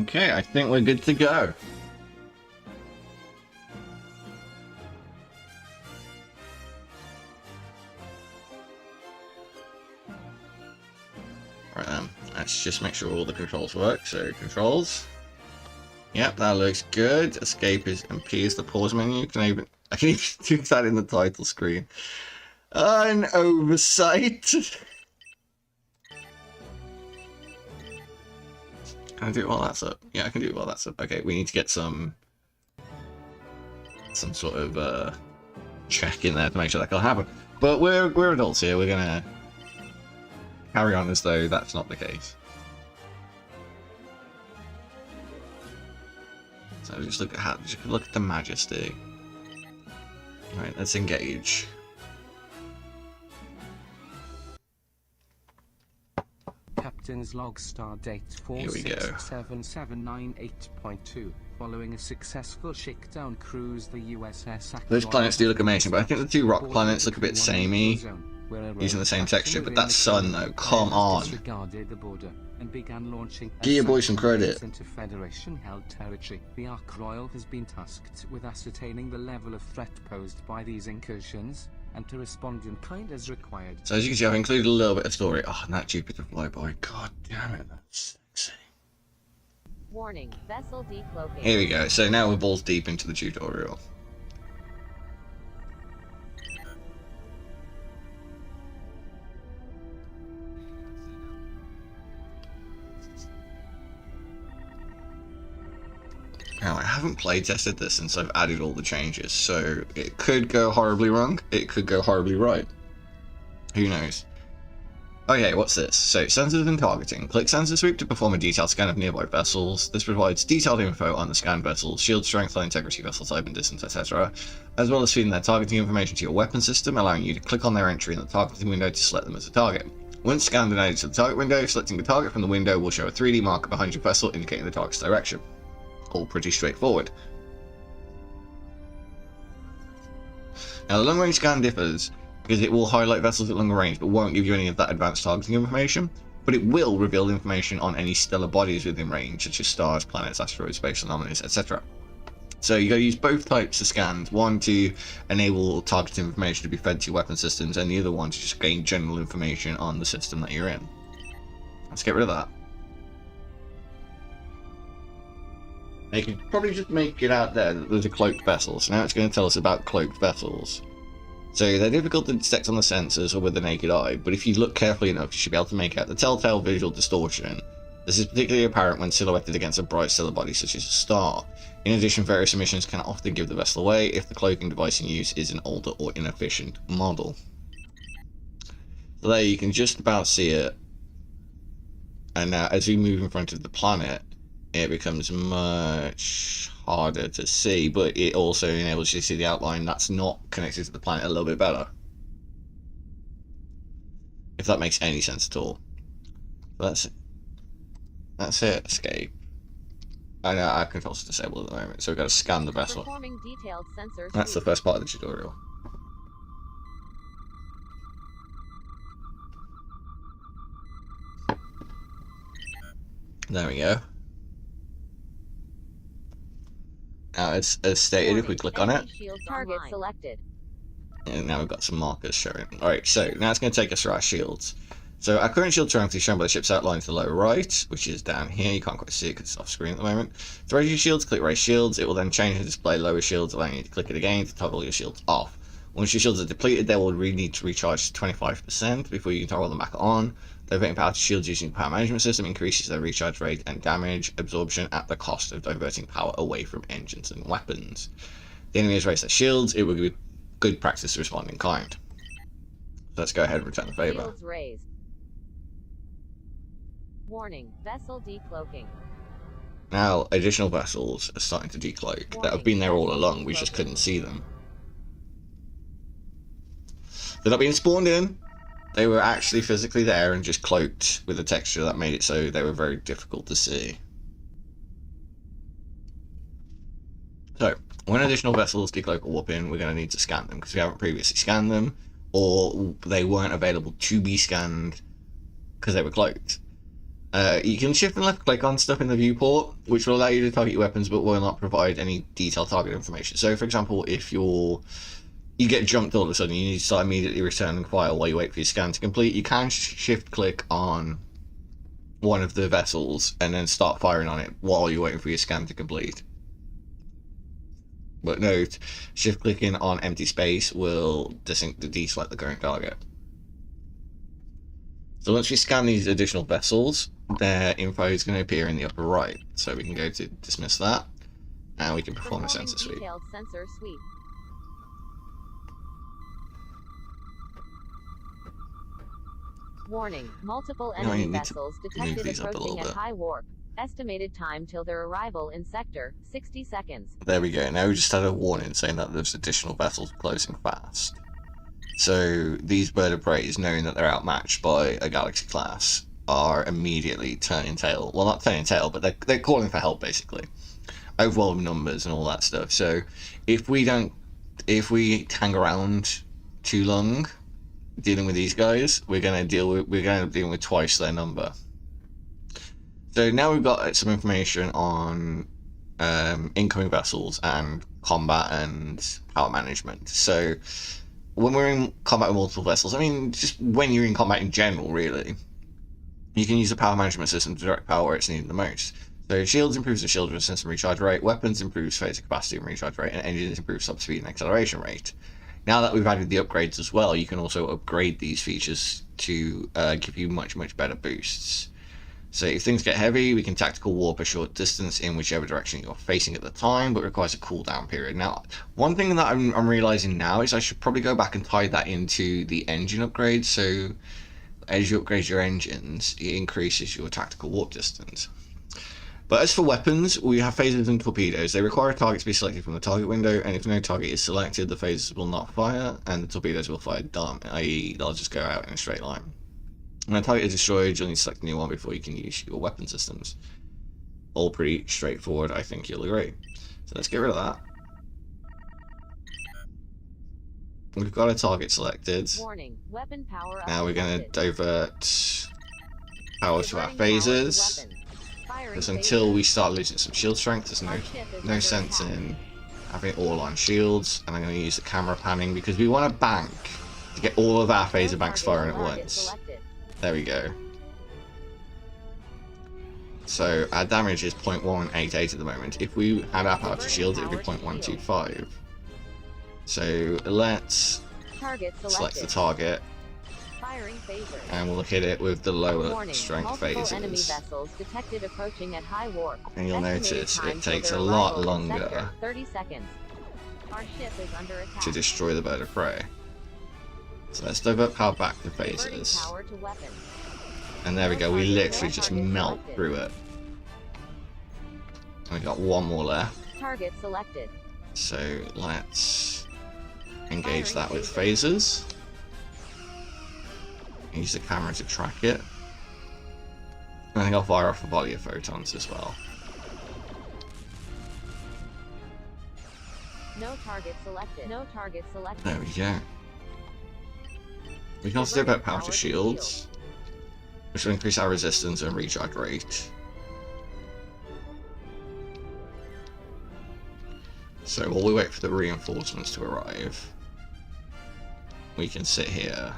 Okay, I think we're good to go. Right then, let's just make sure all the controls work. So controls. Yep, that looks good. Escape is and P is the pause menu. I can even do that in the title screen. An oversight. Can I do it while that's up? Yeah, I can do it while that's up. Okay, we need to get some sort of check in there to make sure that can happen. But we're adults here. We're gonna carry on as though that's not the case. So just look at the majesty. Right, let's engage. Captain's log star date 467798.2. Following a successful shakedown cruise, the USS. Those planets do look amazing, but I think the two rock planets look a bit samey. using the same texture, but that sun though, come on. Disregarded the border and began launching Give your boy some credit. into Federation-held territory. The Ark Royal has been tasked with ascertaining the level of threat posed by these incursions and to respond in kind as required. So as you can see, I've included a little bit of story. Oh, and that Jupiter flyby. God damn it, that's sexy. Warning, vessel decloaking. Here we go. So now we're balls deep into the tutorial. Now, I haven't play tested this since I've added all the changes, so it could go horribly wrong, it could go horribly right. Who knows? Okay, what's this? So, sensors and targeting. Click sensor sweep to perform a detailed scan of nearby vessels. This provides detailed info on the scanned vessels, shield strength, high integrity, vessel type and distance, etc., as well as feeding their targeting information to your weapon system, allowing you to click on their entry in the targeting window to select them as a target. Once scanned and added to the target window, selecting the target from the window will show a 3D marker behind your vessel indicating the target's direction. All pretty straightforward. Now the long range scan differs because it will highlight vessels at longer range but won't give you any of that advanced targeting information, but it will reveal information on any stellar bodies within range such as stars, planets, asteroids, space anomalies, etc. So you gotta use both types of scans, one to enable target information to be fed to your weapon systems and the other one to just gain general information on the system that you're in. Let's get rid of that. You can probably just make it out there that there's a cloaked vessel, so now it's going to tell us about cloaked vessels. So they're difficult to detect on the sensors or with the naked eye, but if you look carefully enough you should be able to make out the telltale visual distortion. This is particularly apparent when silhouetted against a bright stellar body such as a star. In addition, various emissions can often give the vessel away if the cloaking device in use is an older or inefficient model. So there you can just about see it, and now as we move in front of the planet, it becomes much harder to see, but it also enables you to see the outline that's not connected to the planet a little bit better. If that makes any sense at all. That's it, escape. I know our controls are disabled at the moment, so we've got to scan the vessel. Performing detailed sensor That's the sweep. first part of the tutorial. There we go. Now, as stated, if we click on it, Target selected. and now we've got some markers showing. Alright, so now it's going to take us to our shields. So our current shield strength is shown by the ship's outline to the lower right, which is down here. You can't quite see it because it's off screen at the moment. To raise your shields, click raise shields. It will then change and display lower shields, allowing you to click it again to toggle your shields off. Once your shields are depleted, they will need to recharge to 25% before you can toggle them back on. Diverting power to shields using the power management system increases their recharge rate and damage absorption at the cost of diverting power away from engines and weapons. The enemy has raised their shields. It will be good practice to respond in kind. So let's go ahead and return the favor. Shields raised. Warning, vessel decloaking. Now, additional vessels are starting to decloak that have been there all along, we just couldn't see them. They're not being spawned in, they were actually physically there and just cloaked with a texture that made it so they were very difficult to see. So, when additional vessels decloak or warp in, we're going to need to scan them because we haven't previously scanned them, or they weren't available to be scanned because they were cloaked. You can shift and left click on stuff in the viewport, which will allow you to target your weapons but will not provide any detailed target information. So for example, if you get jumped all of a sudden, you need to start immediately returning fire while you wait for your scan to complete, you can shift click on one of the vessels and then start firing on it while you're waiting for your scan to complete. But note, shift clicking on empty space will deselect the current target. So once we scan these additional vessels, their info is going to appear in the upper right. So we can go to dismiss that, and we can perform a sensor sweep. Detailed sensor sweep. Warning, multiple No, enemy you need to vessels move detected these up a approaching little at bit. high warp. Estimated time till their arrival in sector, 60 seconds. There we go. Now we just had a warning saying that there's additional vessels closing fast. So these bird of prey, knowing that they're outmatched by a Galaxy class, are immediately turning tail. Well, not turning tail, but they're calling for help basically. Overwhelming numbers and all that stuff. So if we hang around too long, dealing with these guys, we're gonna end up dealing with twice their number. So now we've got some information on incoming vessels and combat and power management. So when we're in combat with multiple vessels, I mean, just when you're in combat in general, really, you can use the power management system to direct power where it's needed the most. So shields improves the shield resistance and recharge rate, weapons improves phaser capacity and recharge rate, and engines improves sub speed and acceleration rate. Now that we've added the upgrades as well, you can also upgrade these features to give you much better boosts. So if things get heavy, we can tactical warp a short distance in whichever direction you're facing at the time, but requires a cooldown period. Now, one thing that I'm realizing now is I should probably go back and tie that into the engine upgrade. So as you upgrade your engines, it increases your tactical warp distance. But as for weapons, we have phasers and torpedoes. They require a target to be selected from the target window, and if no target is selected, the phasers will not fire, and the torpedoes will fire dumb, i.e. they'll just go out in a straight line. When a target is destroyed, you'll need to select a new one before you can use your weapon systems. All pretty straightforward, I think you'll agree. So let's get rid of that. We've got a target selected. Warning, weapon power Now we're going to divert power to our phasers. Because until we start losing some shield strength, there's no sense in having it all on shields. And I'm going to use the camera panning because we want a bank to get all of our phaser banks firing at once. There we go. So our damage is 0.188 at the moment. If we add our power to shields, it would be 0.125. So let's select the target. And we'll hit it with the lower strength phasers. And you'll notice it takes a lot longer to destroy the bird of prey. So let's divert power back to phasers. And there we go, we literally just melt through it. And we got one more left. Target selected. So let's engage that with phasers. Use the camera to track it. I think I'll fire off a volley of photons as well. No target selected. No target selected. There we go. We can also divert power to shields, which will increase our resistance and recharge rate. So while we wait for the reinforcements to arrive, we can sit here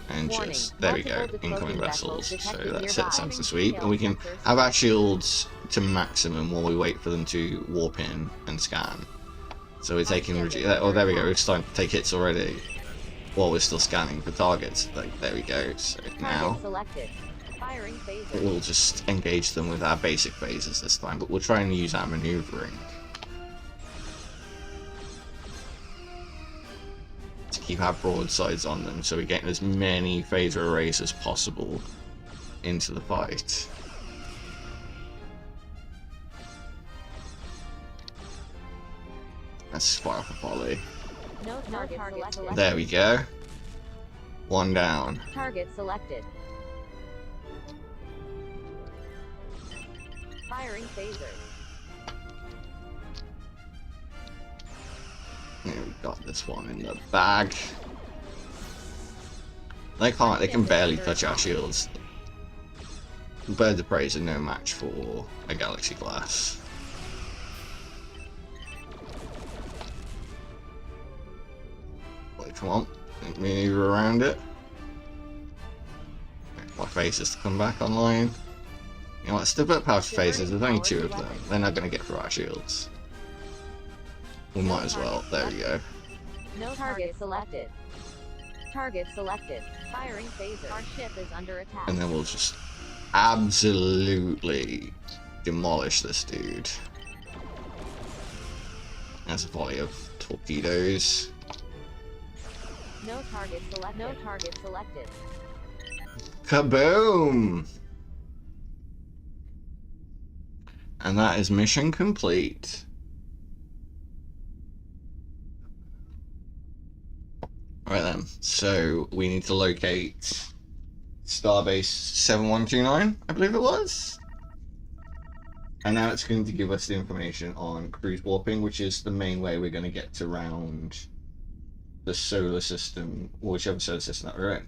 and just, there we go, incoming vessels. So that's set sensor sweep, and we can have our shields to maximum while we wait for them to warp in and scan. So we're taking, oh there we go, we're starting to take hits already while we're still scanning for targets. Like, there we go. So now we'll just engage them with our basic phasers this time, but we'll try and use our maneuvering to keep our broadsides on them, so we're getting as many phaser arrays as possible into the fight. Let's fire off a volley. No target selected. There we go. One down. Target selected. Firing phasers. Yeah, we got this one in the bag. They can barely touch our shields. Birds of prey are no match for a galaxy class. Wait, come on. Maneuver around it. My phasers to come back online. You know what, let's divert power to phasers. There's only two of them. They're not going to get through our shields. We might as well. There we go. No target selected. Target selected. Firing phaser. Our ship is under attack. And then we'll just absolutely demolish this dude. That's a volley of torpedoes. No target selected. No target selected. Kaboom! And that is mission complete. Alright then, so we need to locate Starbase 7129, I believe it was. And now it's going to give us the information on cruise warping, which is the main way we're going to get to round the solar system, or whichever solar system that we're in.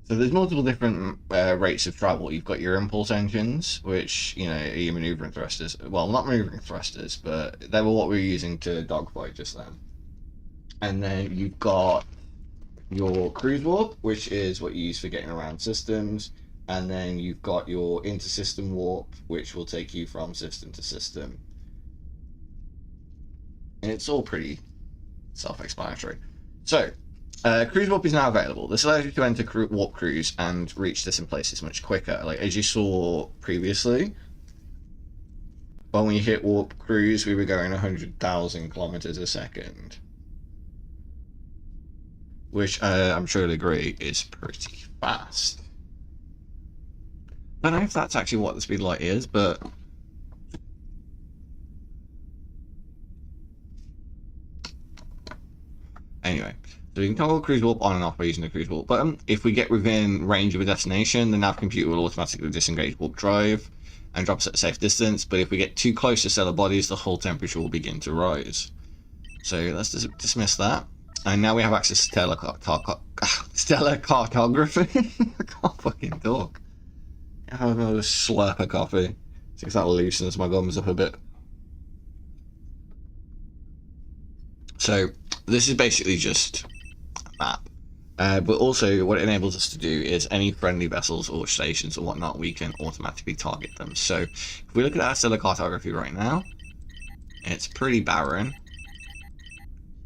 So there's multiple different rates of travel. You've got your impulse engines, which, you know, are your maneuvering thrusters. Well, not maneuvering thrusters, but they were what we were using to dogfight just then. And then you've got your cruise warp, which is what you use for getting around systems. And then you've got your intersystem warp, which will take you from system to system. And it's all pretty self-explanatory. So, cruise warp is now available. This allows you to enter warp cruise and reach distant places much quicker. Like, as you saw previously, when we hit warp cruise, we were going 100,000 kilometers a second. Which, I'm sure you'll agree, is pretty fast. I don't know if that's actually what the speed of light is, but... Anyway, so we can toggle cruise warp on and off by using the cruise warp button. If we get within range of a destination, the nav computer will automatically disengage warp drive and drop us at a safe distance, but if we get too close to stellar bodies, the hull temperature will begin to rise. So let's dismiss that. And now we have access to stellar cartography. I can't fucking talk. I have another slurp of coffee. I think that loosens my gums up a bit. So this is basically just a map. But also what it enables us to do is any friendly vessels or stations or whatnot, we can automatically target them. So if we look at our stellar cartography right now, it's pretty barren.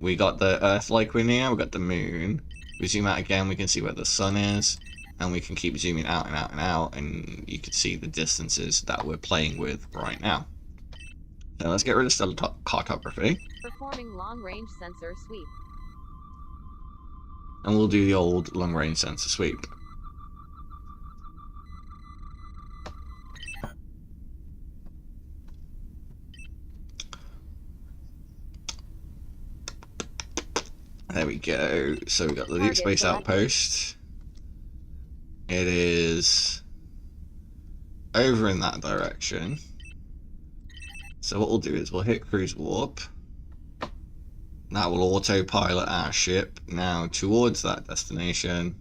We got the Earth like we're near, we got the moon. We zoom out again, we can see where the sun is, and we can keep zooming out and out and out, and you can see the distances that we're playing with right now. So let's get rid of stellar cartography. Performing long-range sensor sweep. And we'll do the old long-range sensor sweep. There we go. So we've got the Deep Space Outpost. It is over in that direction. So what we'll do is we'll hit cruise warp. That will autopilot our ship now towards that destination.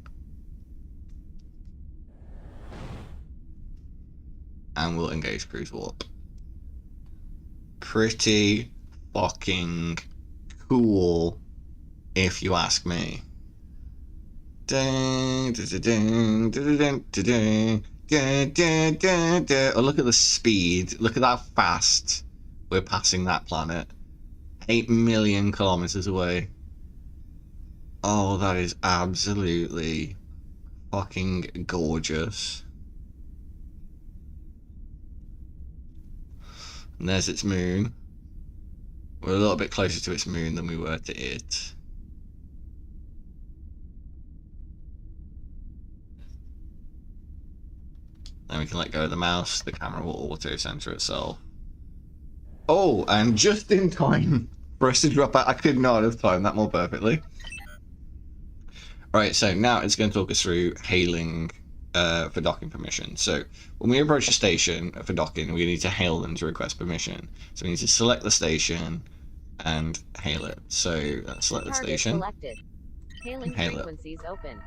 And we'll engage cruise warp. Pretty fucking cool, if you ask me. Oh, look at the speed. Look at how fast we're passing that planet. 8 million kilometers away. Oh, that is absolutely fucking gorgeous. And there's its moon. We're a little bit closer to its moon than we were to it. Then we can let go of the mouse, the camera will auto-center itself. Oh, and just in time for us to drop out. I could not have timed that more perfectly. Alright, so now it's going to talk us through hailing for docking permission. So when we approach a station for docking, we need to hail them to request permission. So we need to select the station and hail it. So let's select the station. Selected. Hailing frequencies open.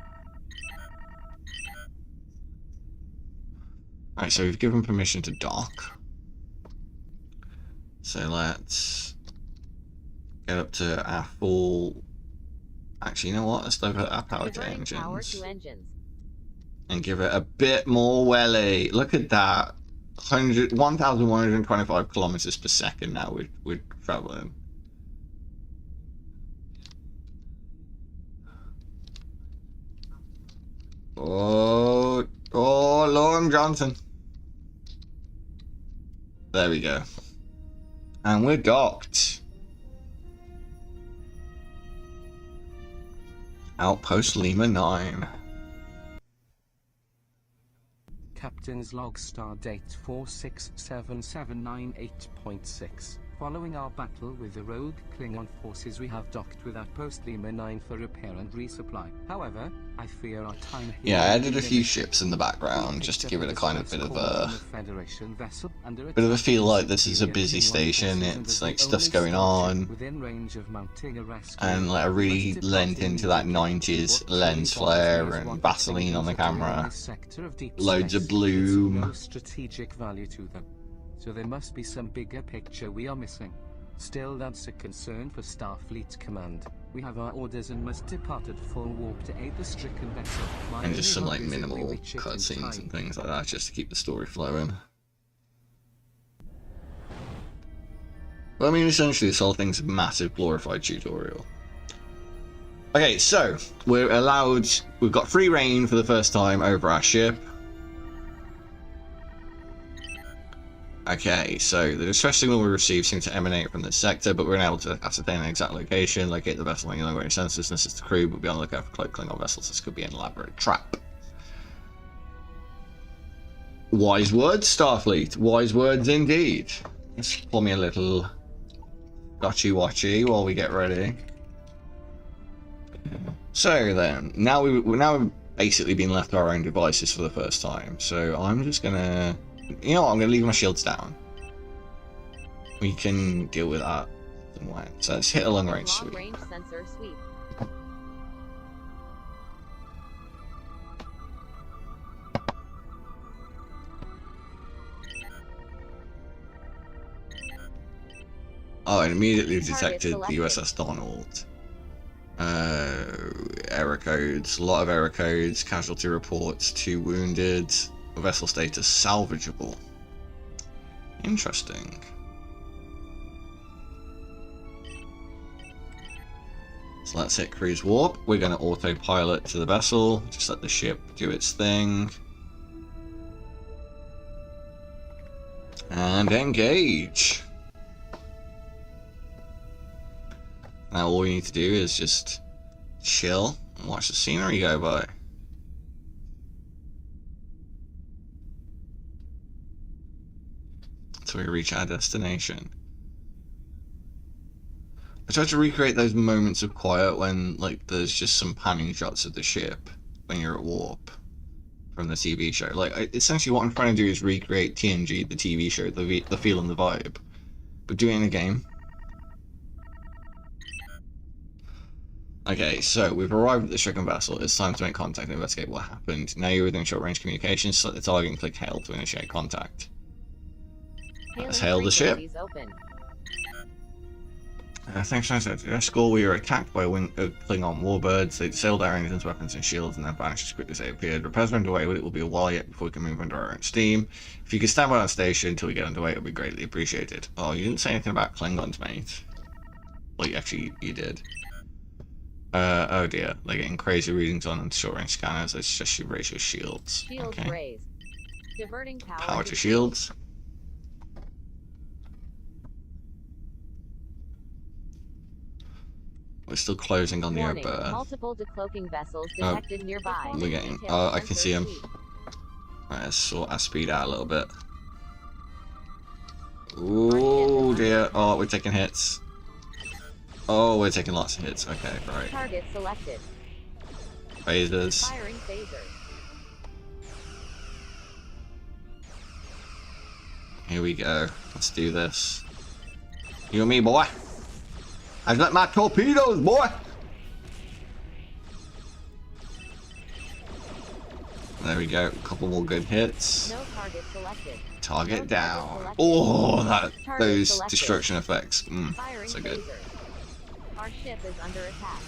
Alright, so we've given permission to dock. So let's get up to our full... Actually, you know what? Let's divert our power to engines. And give it a bit more welly. Look at that. 1,125 kilometers per second now we're traveling. Oh, Lauren Johnson. There we go. And we're docked. Outpost Lima 9. Captain's log star date 467798.6 Following our battle with the rogue Klingon forces, we have docked with Outpost Lima 9 for repair and resupply. However, I fear our time here. Yeah, I added a few ships in the background just to give it a kind of bit of a feel like this is a busy station. It's like stuff's going on, and like I really lent into that 90s lens flare and Vaseline on the camera. Loads of bloom. No strategic value to them. So there must be some bigger picture we are missing. Still, that's a concern for Starfleet Command. We have our orders and must depart at full warp to aid the stricken vessel. And just some like minimal cutscenes and things like that just to keep the story flowing. But I mean, essentially this whole thing's a massive glorified tutorial. Okay, so we've got free reign for the first time over our ship. Okay, so the distress signal we received seemed to emanate from this sector, but we're unable to ascertain an exact location, locate the vessel on your long-range sensors, and assist the crew, but be on the lookout for cloaked Klingon vessels. This could be an elaborate trap. Wise words, Starfleet. Wise words indeed. Let's pull me a little gotchy-watchy while we get ready. So then, now we've basically been left to our own devices for the first time, so I'm just gonna... You know what, I'm going to leave my shields down. We can deal with that somewhere. So let's hit a long range sweep. Long range sensor sweep. Oh, it immediately detected the USS Donald. Error codes, a lot of error codes, casualty reports, 2 wounded. Vessel status salvageable. Interesting. So let's hit cruise warp. We're going to autopilot to the vessel. Just let the ship do its thing. And engage. Now all we need to do is just chill and watch the scenery go by. So we reach our destination. I tried to recreate those moments of quiet when, like, there's just some panning shots of the ship when you're at warp from the TV show. Like, essentially what I'm trying to do is recreate TNG, the TV show, the feel and the vibe, but do it in a game. Okay, so we've arrived at the stricken vessel. It's time to make contact and investigate what happened. Now you're within short-range communication. Select the target and click Hail to initiate contact. Let's hail the ship. Thanks for the score. We were attacked by Klingon warbirds. They sailed our engines, weapons, and shields, and then vanished as quickly as they appeared. Repairs are underway, but it will be a while yet before we can move under our own steam. If you could stand by on station until we get underway, it would be greatly appreciated. Oh, you didn't say anything about Klingons, mate. Well, you did. Oh dear, they're getting crazy readings on short-range scanners. Let's just raise your shields. Shields okay. raised. Diverting Power to shields. We're still closing on the Warning, air berth. multiple decloaking vessels detected nearby. We're getting. Oh, I can see him. Right, let's sort our speed out a little bit. Oh dear. Oh, we're taking hits. Oh, we're taking lots of hits. Okay, right. Target selected. Phasers. Firing phaser. Here we go. Let's do this. You and me, boy. I've got my torpedoes, boy. There we go. A couple more good hits. No target selected. Target No down. target Oh, those selected. destruction effects. Firing So good. phaser. Our ship is under attack.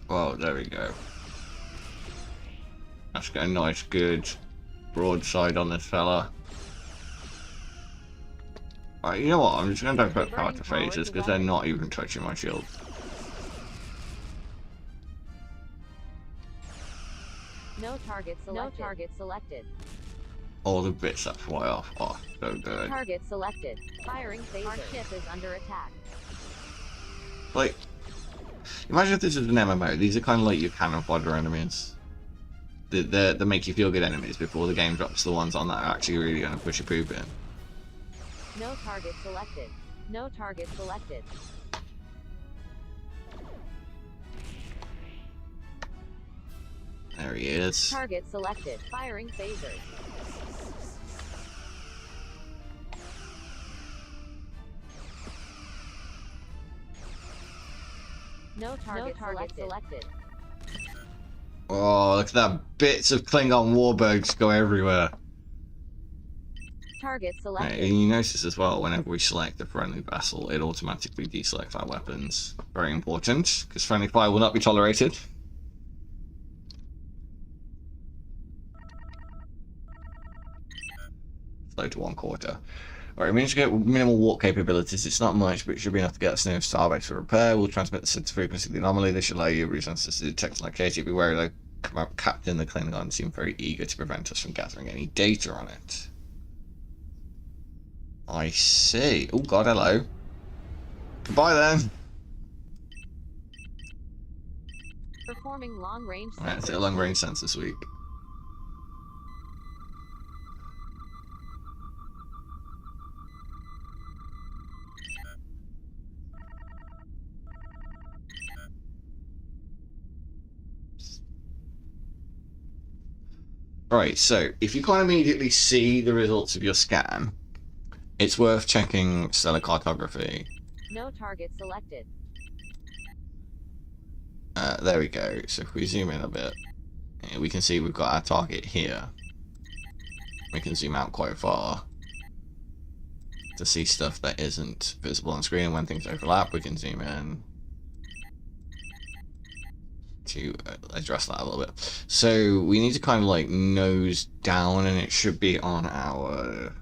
Well, there we go. Let's get a nice, good broadside on this fella. Right, you know what? I'm just going to put power to phasers because they're not even touching my shield. No target selected. No target selected. All the bits that fly off. Oh, so good. Target selected. Firing phaser. Our ship is under attack. Like, imagine if this is an MMO. These are kind of like your cannon fodder enemies. the make you feel good enemies before the game drops the ones on that are actually really going to push your poop in. No target selected. No target selected. There he is. Target selected. Firing phasers. No target selected. Oh, look at that. Bits of Klingon warbirds go everywhere. Target selected. Right, and you notice as well, whenever we select a friendly vessel, it automatically deselects our weapons. Very important, because friendly fire will not be tolerated. Slow to 1/4. Alright, we need to get minimal warp capabilities. It's not much, but it should be enough to get us near Starbase for repair. We'll transmit the center frequency of the anomaly. This should allow you resensors to detect and locate it. Be wary, like Captain the Klingon seemed very eager to prevent us from gathering any data on it. I see. Oh god, hello. Goodbye then. Performing long range sensor. Alright, it's a long range sensor sweep. Right, so if you can't immediately see the results of your scan, it's worth checking stellar cartography. No target selected. There we go. So if we zoom in a bit, we can see we've got our target here. We can zoom out quite far to see stuff that isn't visible on screen. When things overlap, we can zoom in to address that a little bit. So we need to kind of like nose down, and it should be on our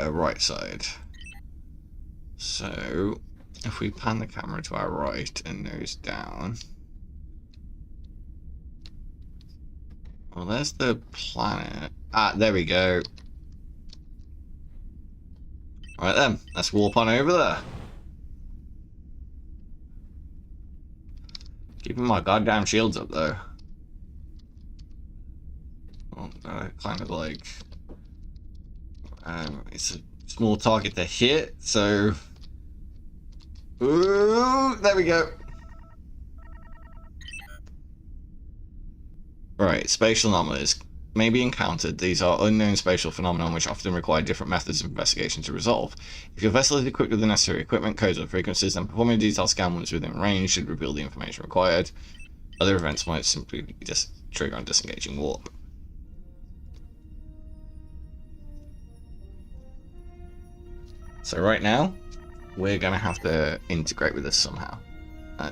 right side. So if we pan the camera to our right and nose down, well, there's the planet. Ah, there we go. Right then, let's warp on over there. Keeping my goddamn shields up though. Well, kind of like it's a small target to hit, so ooh, there we go. Right, spatial anomalies may be encountered. These are unknown spatial phenomena which often require different methods of investigation to resolve. If your vessel is equipped with the necessary equipment, codes, or frequencies, then performing a detailed scan once within range should reveal the information required. Other events might simply just trigger on disengaging warp. So right now, we're going to have to integrate with this somehow.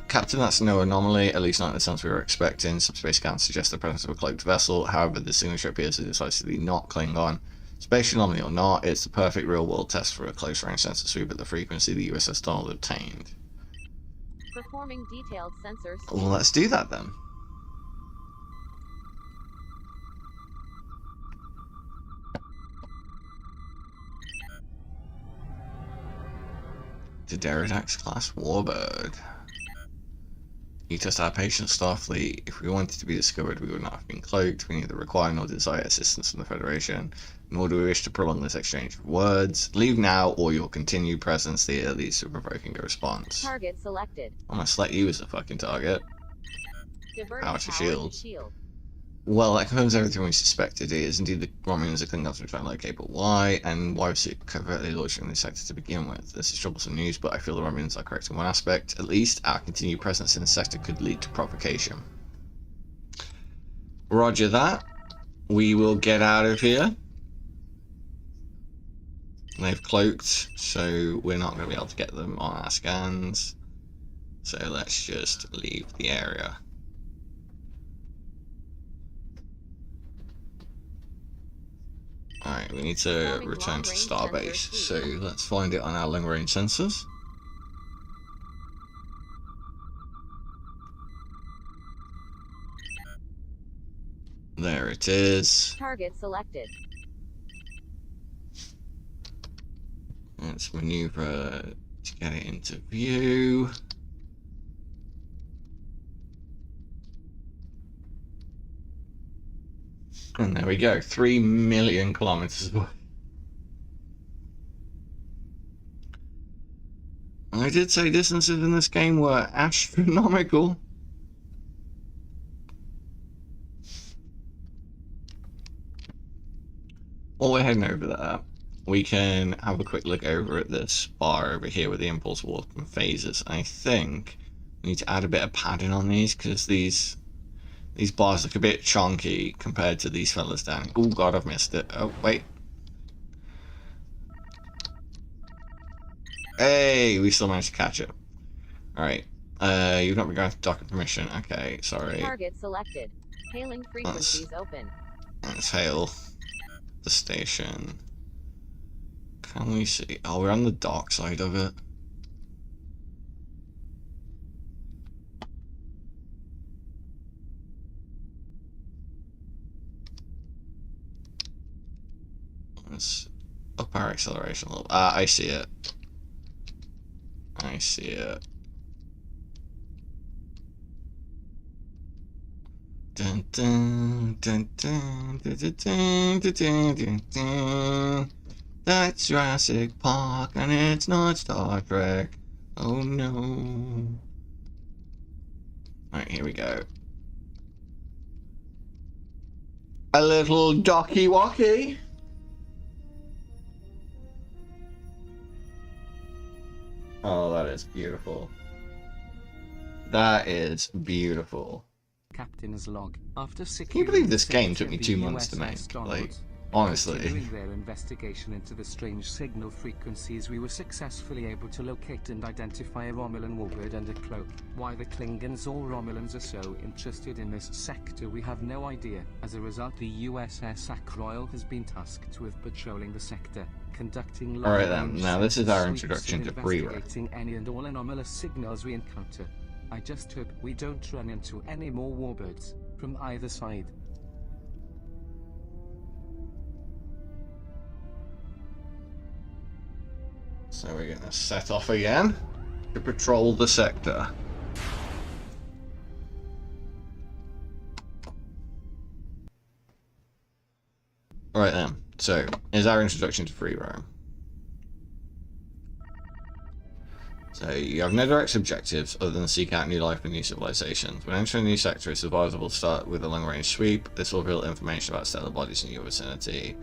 Captain, that's no anomaly, at least not in the sense we were expecting. Subspace scans suggest the presence of a cloaked vessel. However, the signature appears to be decisively not Klingon. Spatial anomaly or not, it's the perfect real-world test for a close-range sensor sweep at the frequency the USS Donald obtained. Performing detailed sensor sweep. Well, let's do that then. The Derridax class warbird. You test our patient Starfleet. If we wanted to be discovered, we would not have been cloaked. We neither require nor desire assistance from the Federation, nor do we wish to prolong this exchange of words. Leave now, or your continued presence here leads to provoking a response. Target selected. I'm gonna select you as the fucking target. Diverting Power to power shield. to shield. Well, that confirms everything we suspected. It is indeed the Romulans are Klingons we're trying to locate, but why? And why was it covertly launched in this sector to begin with? This is troublesome news, but I feel the Romulans are correct in one aspect. At least, our continued presence in the sector could lead to provocation. Roger that. We will get out of here. They've cloaked, so we're not going to be able to get them on our scans. So let's just leave the area. Alright, we need to return to Starbase, so let's find it on our long-range sensors. There it is. Target selected. Let's maneuver to get it into view. And there we go, 3 million kilometers away. I did say distances in this game were astronomical. While we're heading over there, we can have a quick look over at this bar over here with the impulse warp and phases. I think we need to add a bit of padding on these because these bars look a bit chonky compared to these fellas down. Oh god, I've missed it. Oh wait. Hey, we still managed to catch it. Alright. You've not been granted dock permission. Okay, sorry. Target selected. Hailing frequencies open. Let's hail the station. Can we see? Oh, we're on the dock side of it. Let's up our acceleration a little. I see it. I see it. Dun, dun, dun, dun, dun, dun, dun, dun, dun, dun. That's Jurassic Park and it's not Star Trek. Oh no. Alright, here we go. A little docky walkie. Oh, that is beautiful. That is beautiful. Captain's log. After Can you believe this game took me 2 months to make? Like, honestly. During their investigation into the strange signal frequencies, we were successfully able to locate and identify a Romulan warbird and a cloak. Why the Klingons or Romulans are so interested in this sector, we have no idea. As a result, the USS Sac Royal has been tasked with patrolling the sector, conducting Alright then, now this is our introduction to free roam. Investigating any and all anomalous signals we encounter. I just hope we don't run into any more warbirds from either side. So we're gonna set off again to patrol the sector. Right then, so here's our introduction to free roam. So you have no direct objectives other than seek out new life and new civilizations. When entering a new sector, it's advisable to start with a long-range sweep. This will reveal information about stellar bodies in your vicinity,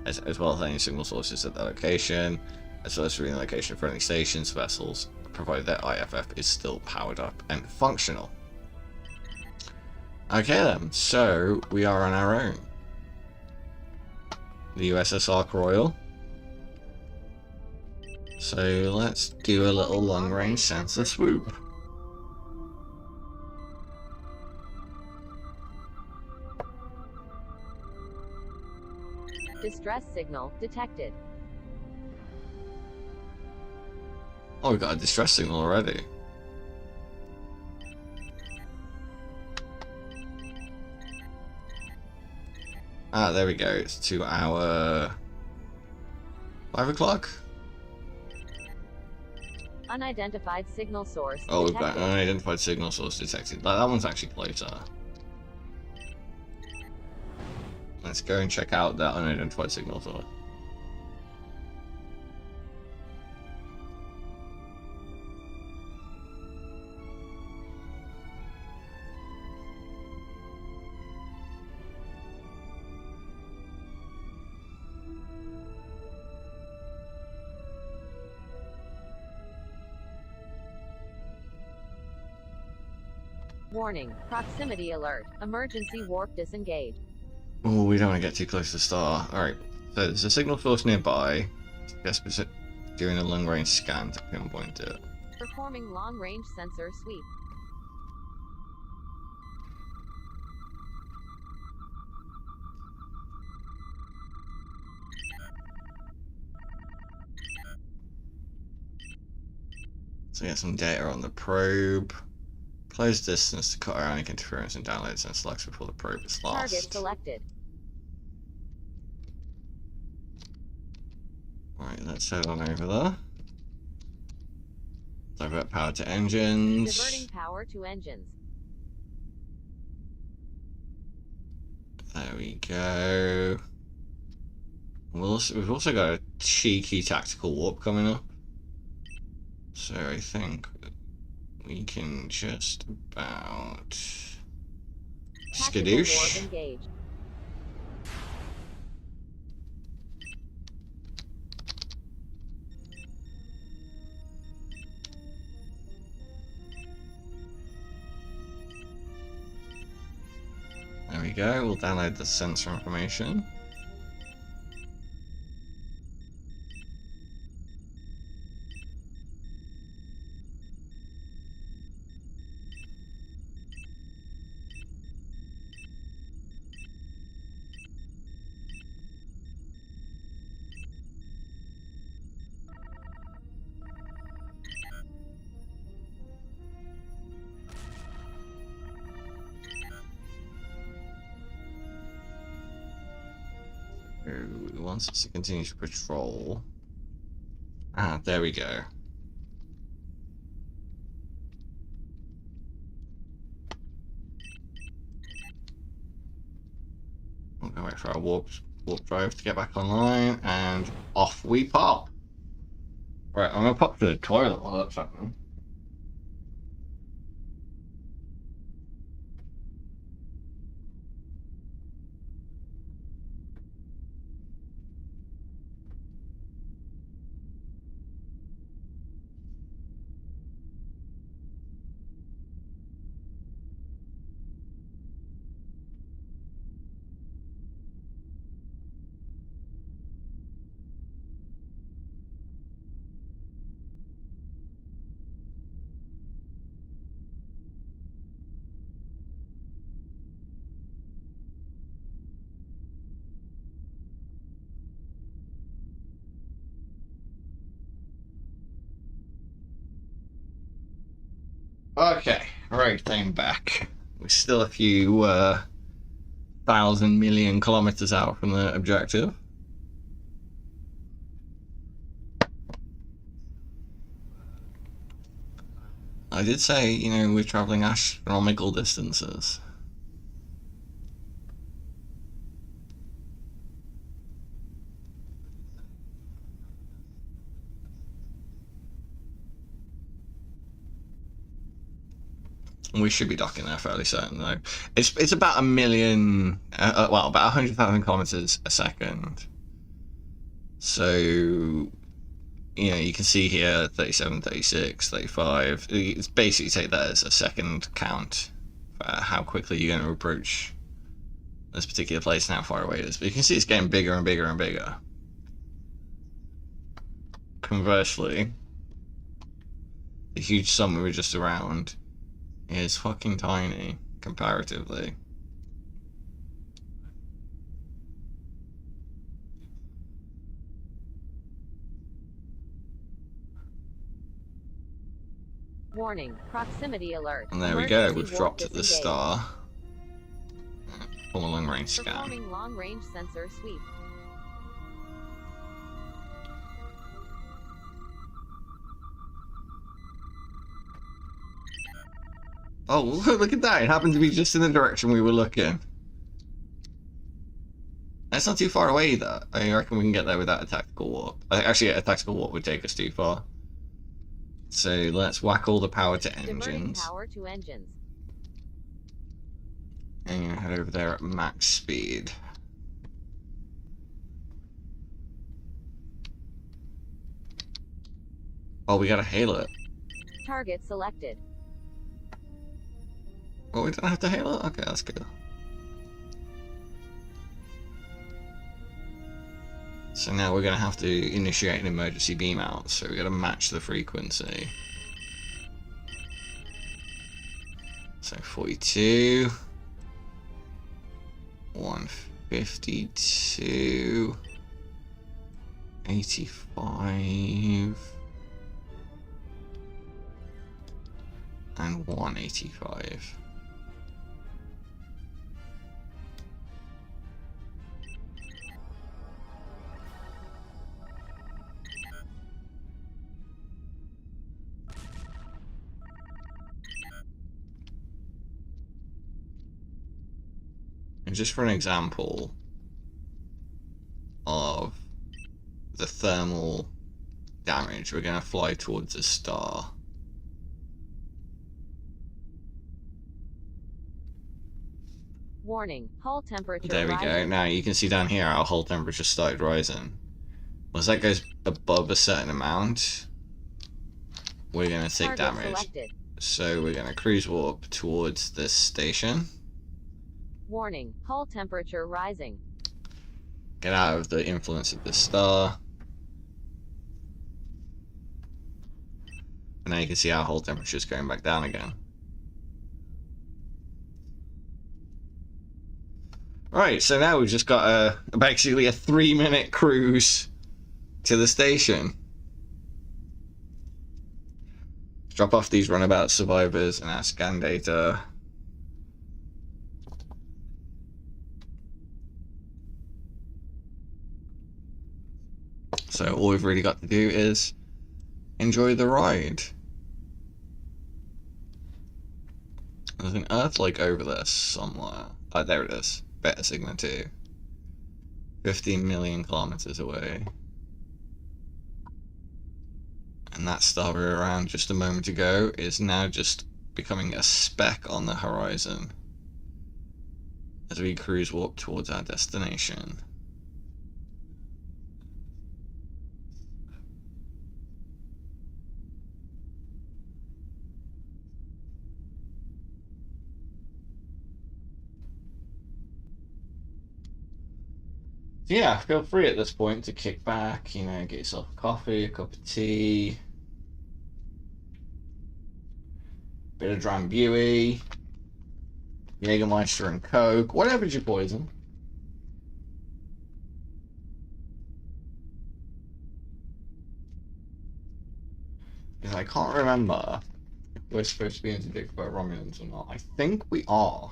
as well as any signal sources at that location, as well as revealing the location of friendly stations, vessels, provided that IFF is still powered up and functional. Okay then, so we are on our own. The USS Ark Royal. So let's do a little long-range sensor swoop. Distress signal detected. Oh, we got a distress signal already. Ah, there we go. It's to our 5 o'clock. Unidentified signal source Oh, we've got detected. an unidentified signal source detected. That one's actually closer. Let's go and check out that unidentified signal source. Warning, proximity alert, emergency warp disengage. Oh, we don't want to get too close to the star. Alright, so there's a signal source nearby. Just doing a long-range scan to pinpoint it. Performing long-range sensor sweep. So get some data on the probe. Close distance to cut ionic interference and downloads and selects before the probe is lost. Target selected. Right, let's head on over there. Divert power to engines. Diverting power to engines. There There we go. We've also got a cheeky tactical warp coming up. So I think we can just about skadoosh. Engaged. There we go, we'll download the sensor information. It wants us to continue to patrol. Ah, there we go. We'll go wait for our warp drive to get back online, and off we pop. Right, I'm gonna pop to the toilet while that's happening. Okay, right, I'm back. We're still a few 1,000 million kilometers out from the objective. I did say, you know, we're traveling astronomical distances. We should be docking there fairly certain, though. It's about a million, well, about 100,000 kilometers a second. So, you know, you can see here 37, 36, 35. It's basically take that as a second count for how quickly you're going to approach this particular place and how far away it is. But you can see it's getting bigger and bigger and bigger. Conversely, the huge sun we were just around is fucking tiny comparatively. Warning, proximity alert. And there we go, we've dropped at the star. Perform a long range scan. Performing long range sensor sweep. Oh, look at that. It happened to be just in the direction we were looking. That's not too far away either. I reckon we can get there without a tactical warp. Actually, a tactical warp would take us too far. So let's whack all the power to engines. Diverting power to engines. And head over there at max speed. Oh, we gotta hail it. Target selected. Oh, we don't have to hail it? Okay, that's good. So now we're going to have to initiate an emergency beam out, so we're going to match the frequency. So 42, 152, 85, and 185. just for an example of the thermal damage, we're going to fly towards a star. Warning, hull temperature There we go. rising. Now you can see down here our hull temperature started rising. Once that goes above a certain amount, we're going to take Target damage. selected. So we're going to cruise warp towards this station. Warning, hull temperature rising. Get out of the influence of the star. And now you can see our hull temperature is going back down again. Right, so now we've just got basically a 3-minute cruise to the station. Drop off these runabout survivors and our scan data. So all we've really got to do is enjoy the ride. There's an Earth-like over there somewhere. Oh, there it is. Beta Sigma 2. 15 million kilometers away. And that star we were around just a moment ago is now just becoming a speck on the horizon as we cruise warp towards our destination. Yeah, feel free at this point to kick back, you know, get yourself a coffee, a cup of tea, bit of Drambuie, Jägermeister and Coke, whatever's your poison. Because I can't remember if we're supposed to be interdicted by Romulans or not. I think we are.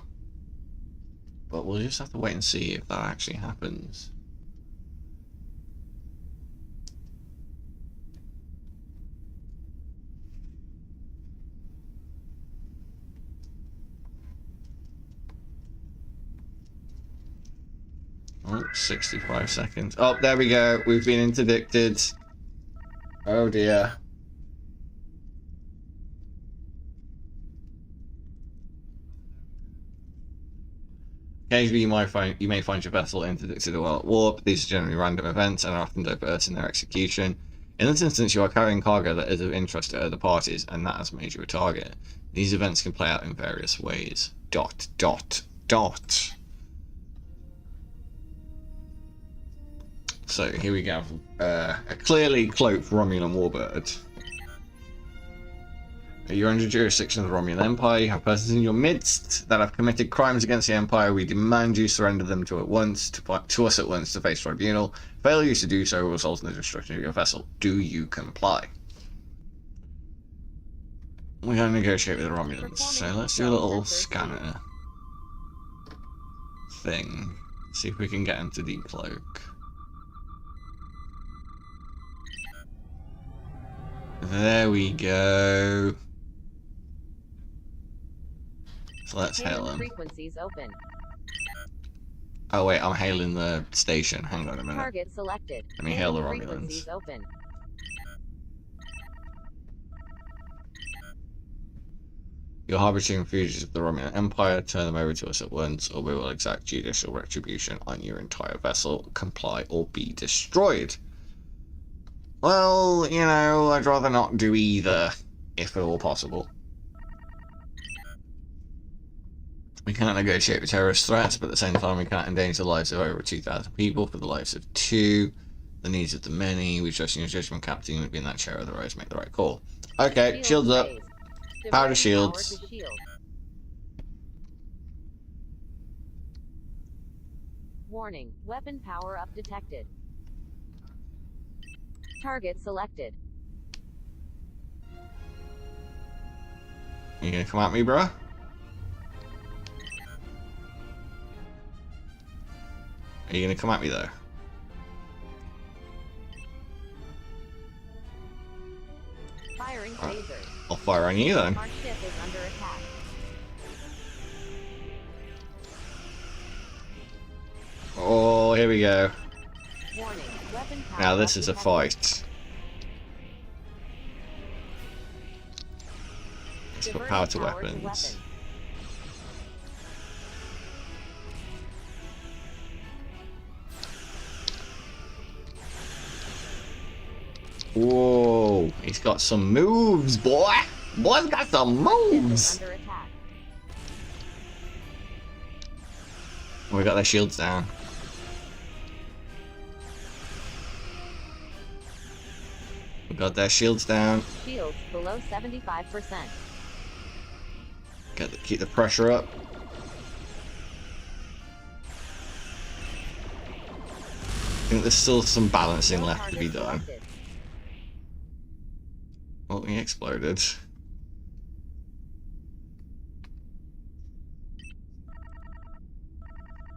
But we'll just have to wait and see if that actually happens. Oh, 65 seconds. Oh, there we go. We've been interdicted. Oh dear. Occasionally you may find your vessel interdicted while at warp. These are generally random events and are often diverse in their execution. In this instance, you are carrying cargo that is of interest to other parties, and that has made you a target. These events can play out in various ways. ... So here we go. A clearly cloaked Romulan warbird. You're under jurisdiction of the Romulan Empire. You have persons in your midst that have committed crimes against the Empire. We demand you surrender them to us at once to face tribunal. Failure to do so will result in the destruction of your vessel. Do you comply? We're going to negotiate with the Romulans. So let's do a little scanner thing. See if we can get him to decloak. There we go. So let's hail him. Frequencies open. Oh wait, I'm hailing the station. Hang on a minute. Target selected. Let me hail the Frequencies Romulans. open. You're harboring fugitives of the Romulan Empire. Turn them over to us at once, or we will exact judicial retribution on your entire vessel. Comply or be destroyed. Well, you know, I'd rather not do either, if at all possible. We can't negotiate with terrorist threats, but at the same time we can't endanger the lives of over 2,000 people for the lives of 2. The needs of the many. We trust in your judgment, Captain. You would be in that chair, otherwise make the right call. Okay, shields up. Phased. Power to Diverting shields. Power to shield. Warning, weapon power up detected. Target selected. You gonna come at me, bruh? Are you gonna come at me though? Firing phasers. I'll fire on you then. Our ship is under attack. Oh, here we go. Warning. Weapon power Now this is a detected. fight. Let's put Diverting power to power weapons. weapon. Whoa, he's got some moves, boy. Boy's got some moves. Under attack. We got their shields down. We got their shields down. Shields below 75%. Keep the pressure up. I think there's still some balancing No left to be target done. selected. Oh, he exploded.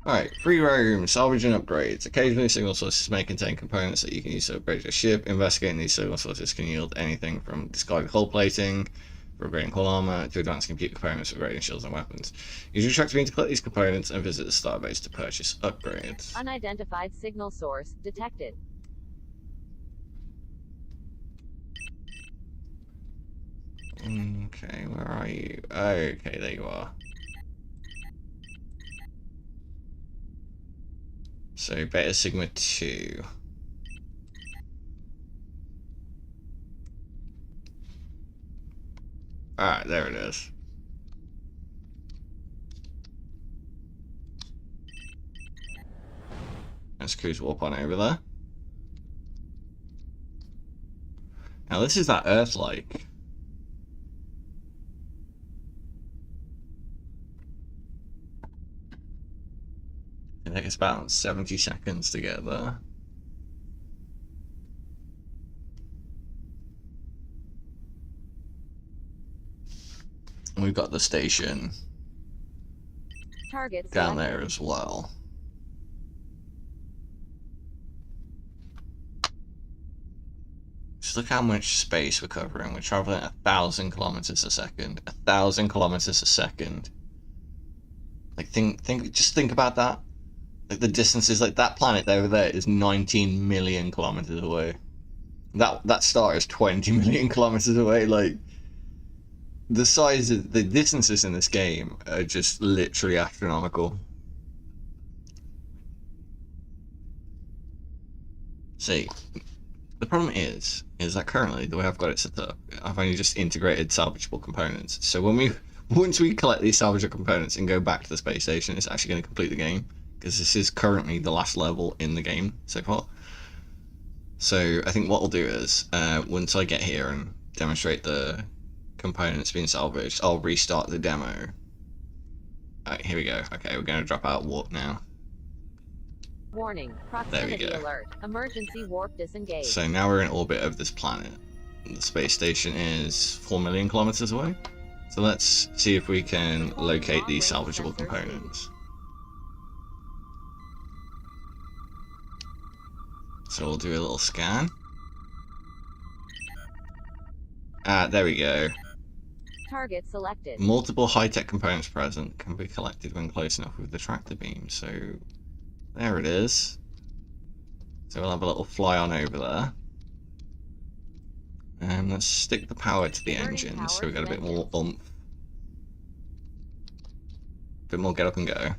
Alright, free roam, salvage and upgrades. Occasionally signal sources may contain components that you can use to upgrade your ship. Investigating these signal sources can yield anything from discarded hull plating for upgrading hull armor to advanced computer components for upgrading shields and weapons. Use your track to collect these components and visit the starbase to purchase upgrades. Unidentified signal source detected. Okay, where are you? Okay, there you are. So, Beta Sigma 2. Alright, there it is. Let's cruise warp on over there. Now, this is that Earth-like. I think it's about 70 seconds to get there. And we've got the station Target down selected. there as well. Just look how much space we're covering. We're traveling 1,000 kilometers a second. 1,000 kilometers a second. Like, just think about that. Like, the distances, like, that planet over there is 19 million kilometers away. That star is 20 million kilometers away. Like, the size of the distances in this game are just literally astronomical. See, the problem is that currently, the way I've got it set up, I've only just integrated salvageable components. So once we collect these salvageable components and go back to the space station, it's actually going to complete the game. Because this is currently the last level in the game so far. So I think what we'll do is, once I get here and demonstrate the components being salvaged, I'll restart the demo. Alright, here we go. Okay, we're going to drop out warp now. Warning. There we Proximity go. alert. Emergency warp disengaged. So now we're in orbit of this planet. The space station is 4 million kilometers away. So let's see if we can locate these salvageable components. So we'll do a little scan. There we go. Target selected. Multiple high-tech components present can be collected when close enough with the tractor beam. So there it is. So we'll have a little fly on over there. And let's stick the power to the Burning engine power so we to got a bit more engines. oomph. A bit more get up and go.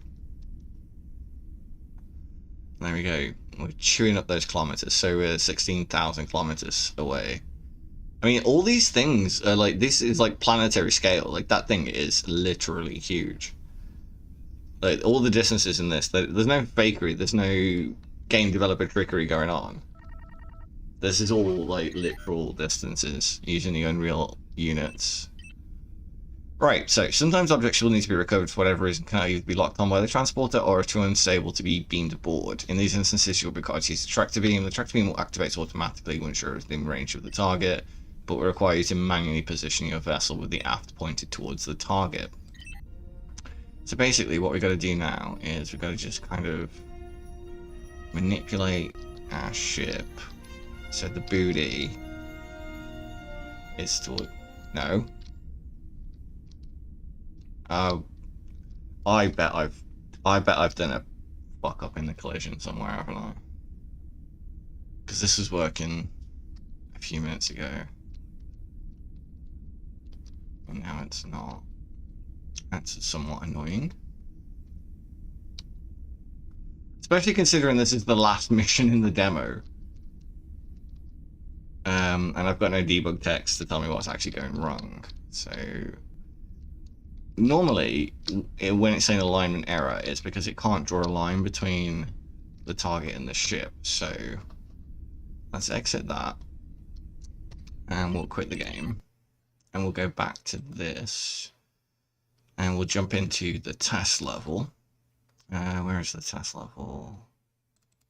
There we go. We're chewing up those kilometers, so we're 16,000 kilometers away. I mean, all these things are like, this is like planetary scale. Like, that thing is literally huge. Like, all the distances in this, there's no fakery, there's no game developer trickery going on. This is all like literal distances using the Unreal units. Right, so sometimes objects will need to be recovered for whatever reason, can either be locked on by the transporter or if too unstable to be beamed aboard. In these instances, you'll be required to use the tractor beam. The tractor beam will activate automatically once you're within range of the target, but will require you to manually position your vessel with the aft pointed towards the target. So basically, what we've got to do now is we've got to just kind of manipulate our ship so the booty is toward... No. I bet I've done a fuck up in the collision somewhere, haven't I? Because this was working a few minutes ago. And now it's not. That's somewhat annoying. Especially considering this is the last mission in the demo. And I've got no debug text to tell me what's actually going wrong. So normally, when it's saying alignment error, it's because it can't draw a line between the target and the ship. So let's exit that. And we'll quit the game. And we'll go back to this. And we'll jump into the test level. Where is the test level?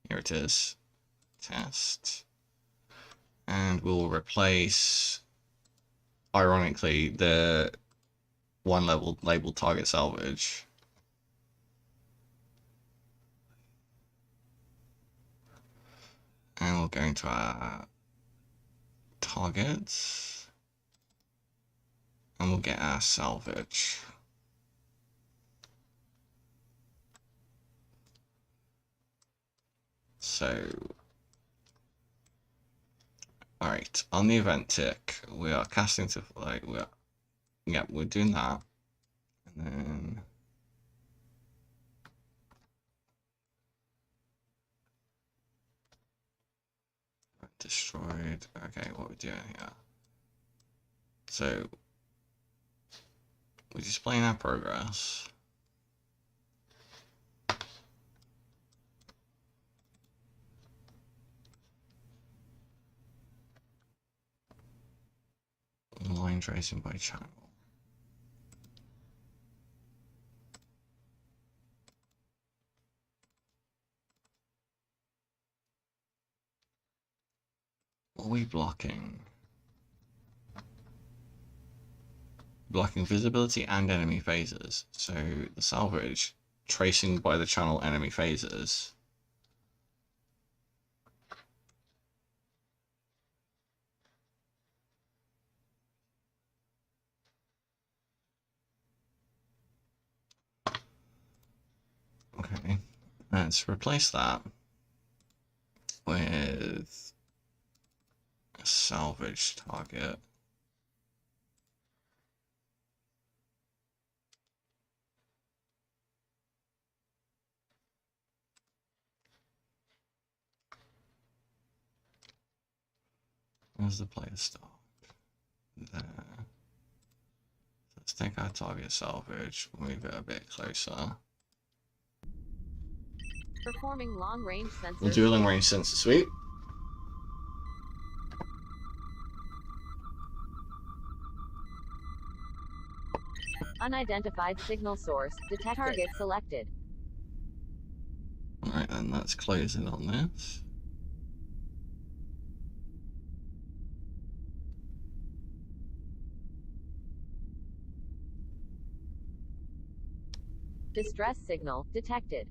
Here it is. Test. And we'll replace, ironically, the one level labeled target salvage. And we'll go into our targets. And we'll get our salvage. So, alright, on the event tick, we are casting to flight, we're doing that, and then destroyed, okay, what we're doing here. So, we're displaying our progress. Line tracing by channel. What are we blocking? Blocking visibility and enemy phases. So the salvage, tracing by the channel enemy phases. Okay, let's replace that with a salvage target. Where's the player start? There. Let's take our target salvage, move it a bit closer. Performing long-range sensor. We'll do a long-range sensor sweep. Unidentified signal source. Detect target selected. Alright then, let's close it on this. Distress signal detected.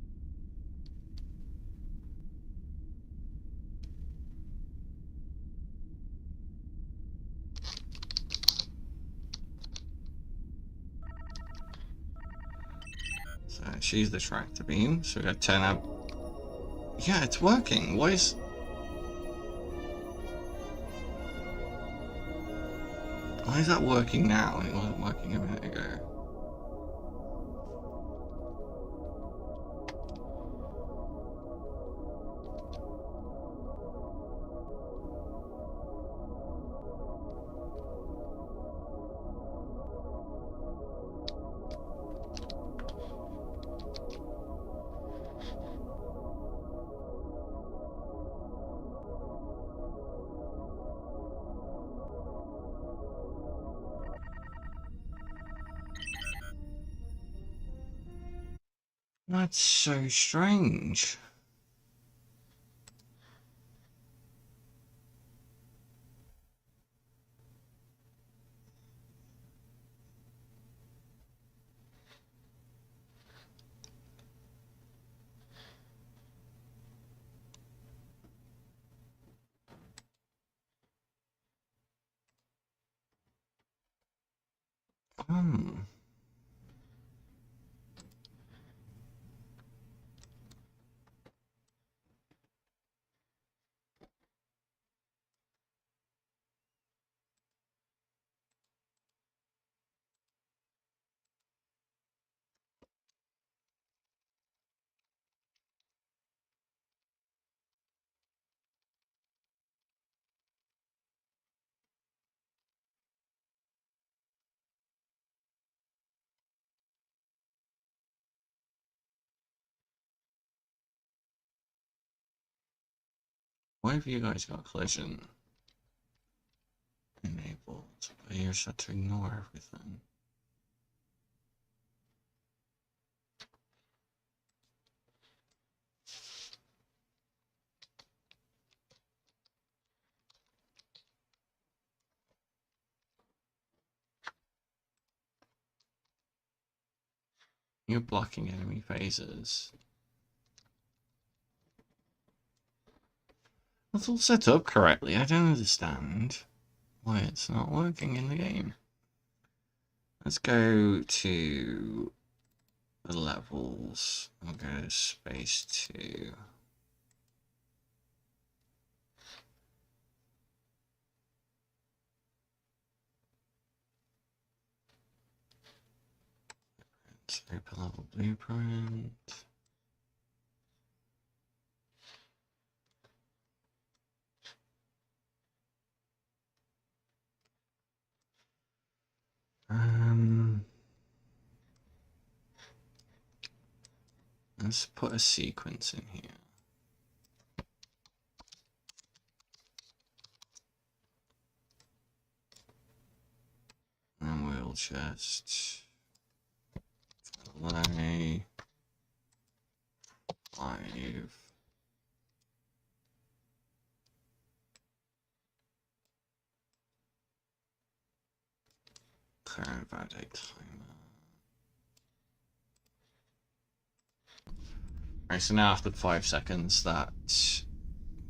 So she's the tractor beam, so we gotta turn up. Yeah, it's working. Why is that working now and it wasn't working a minute ago? That's so strange. Why have you guys got collision enabled? But you're set to ignore everything. You're blocking enemy phases. That's all set up correctly. I don't understand why it's not working in the game. Let's go to the levels. I'll go to space 2. Let's open level blueprint. Let's put a sequence in here. And we'll just delay 5. Clear validate timer. Alright, so now after 5 seconds, that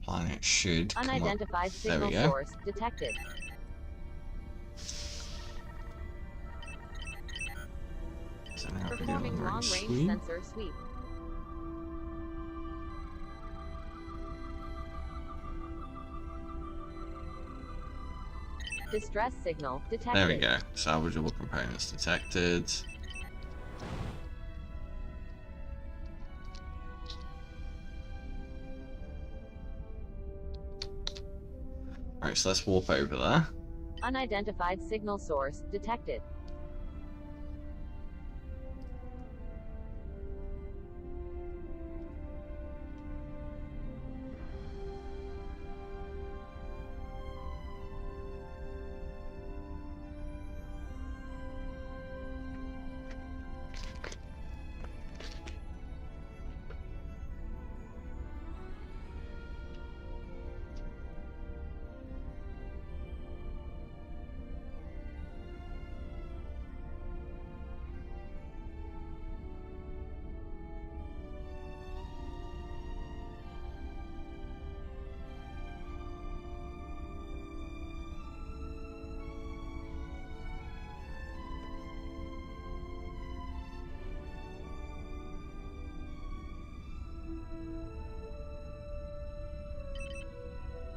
planet should come up. Unidentified signal source detected. So now Performing long-range sensor sweep. Distress signal detected. There we go. Salvageable components detected. Alright, so let's warp over there. Unidentified signal source detected.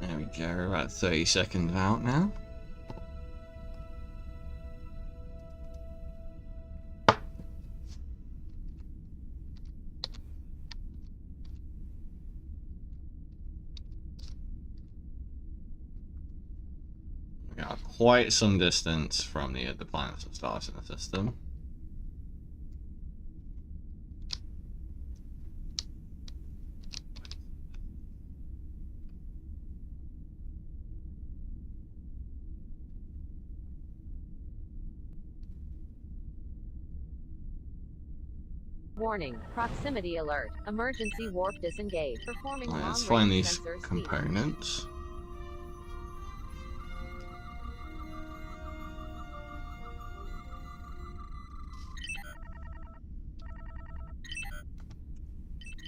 There we go, we're about 30 seconds out now. We got quite some distance from the planets and stars in the system. Warning, proximity alert, emergency warp disengage. Performing Right, let's long-range find these sensor sweep. components.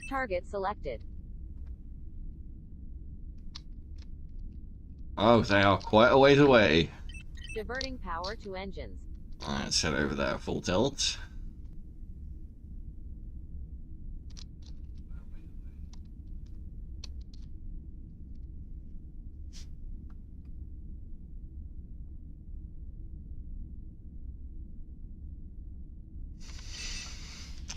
Target selected. Oh, they are quite a ways away. Diverting power to engines. Alright, let's head over there full tilt.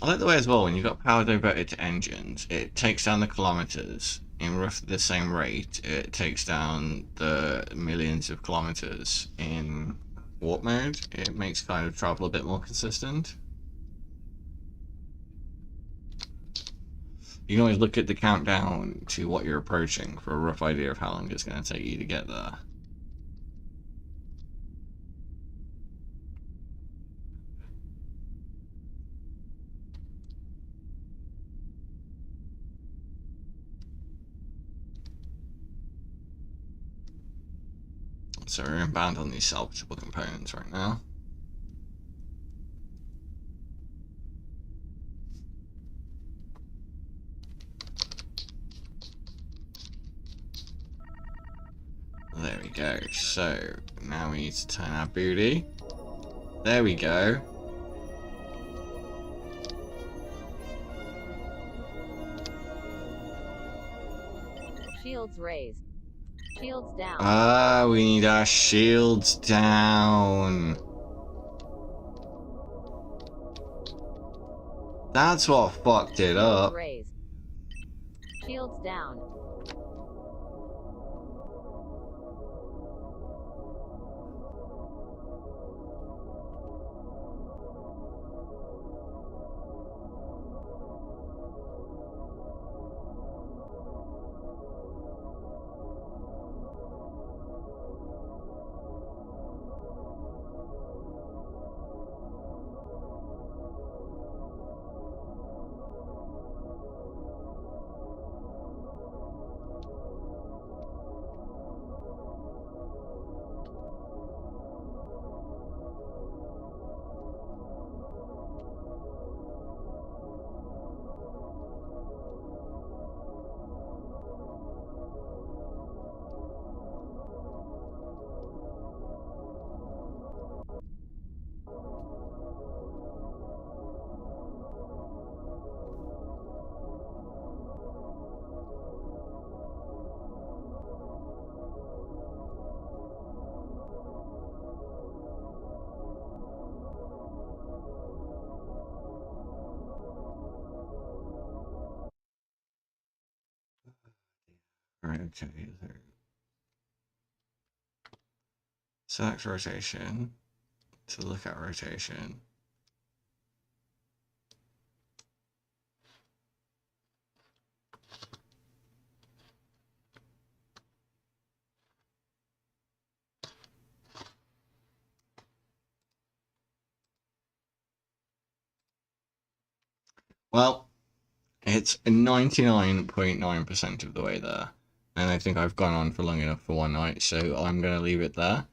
I like the way as well, when you've got power diverted to engines, it takes down the kilometers in roughly the same rate it takes down the millions of kilometers in warp mode. It makes kind of travel a bit more consistent. You can always look at the countdown to what you're approaching for a rough idea of how long it's going to take you to get there. So we're inbound on these salvageable components right now. There we go. So now we need to turn our booty. There we go. Shields raised. Shields down. Ah, we need our shields down. That's what fucked it up. Raised. Shields down. Right, okay. Select rotation to look at rotation. Well, it's 99.9% of the way there. And I think I've gone on for long enough for one night, so I'm going to leave it there.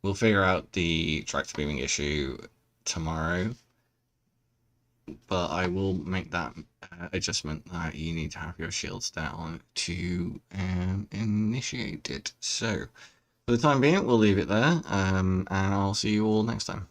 We'll figure out the tractor beaming issue tomorrow. But I will make that adjustment that you need to have your shields down to initiate it. So, for the time being, we'll leave it there, and I'll see you all next time.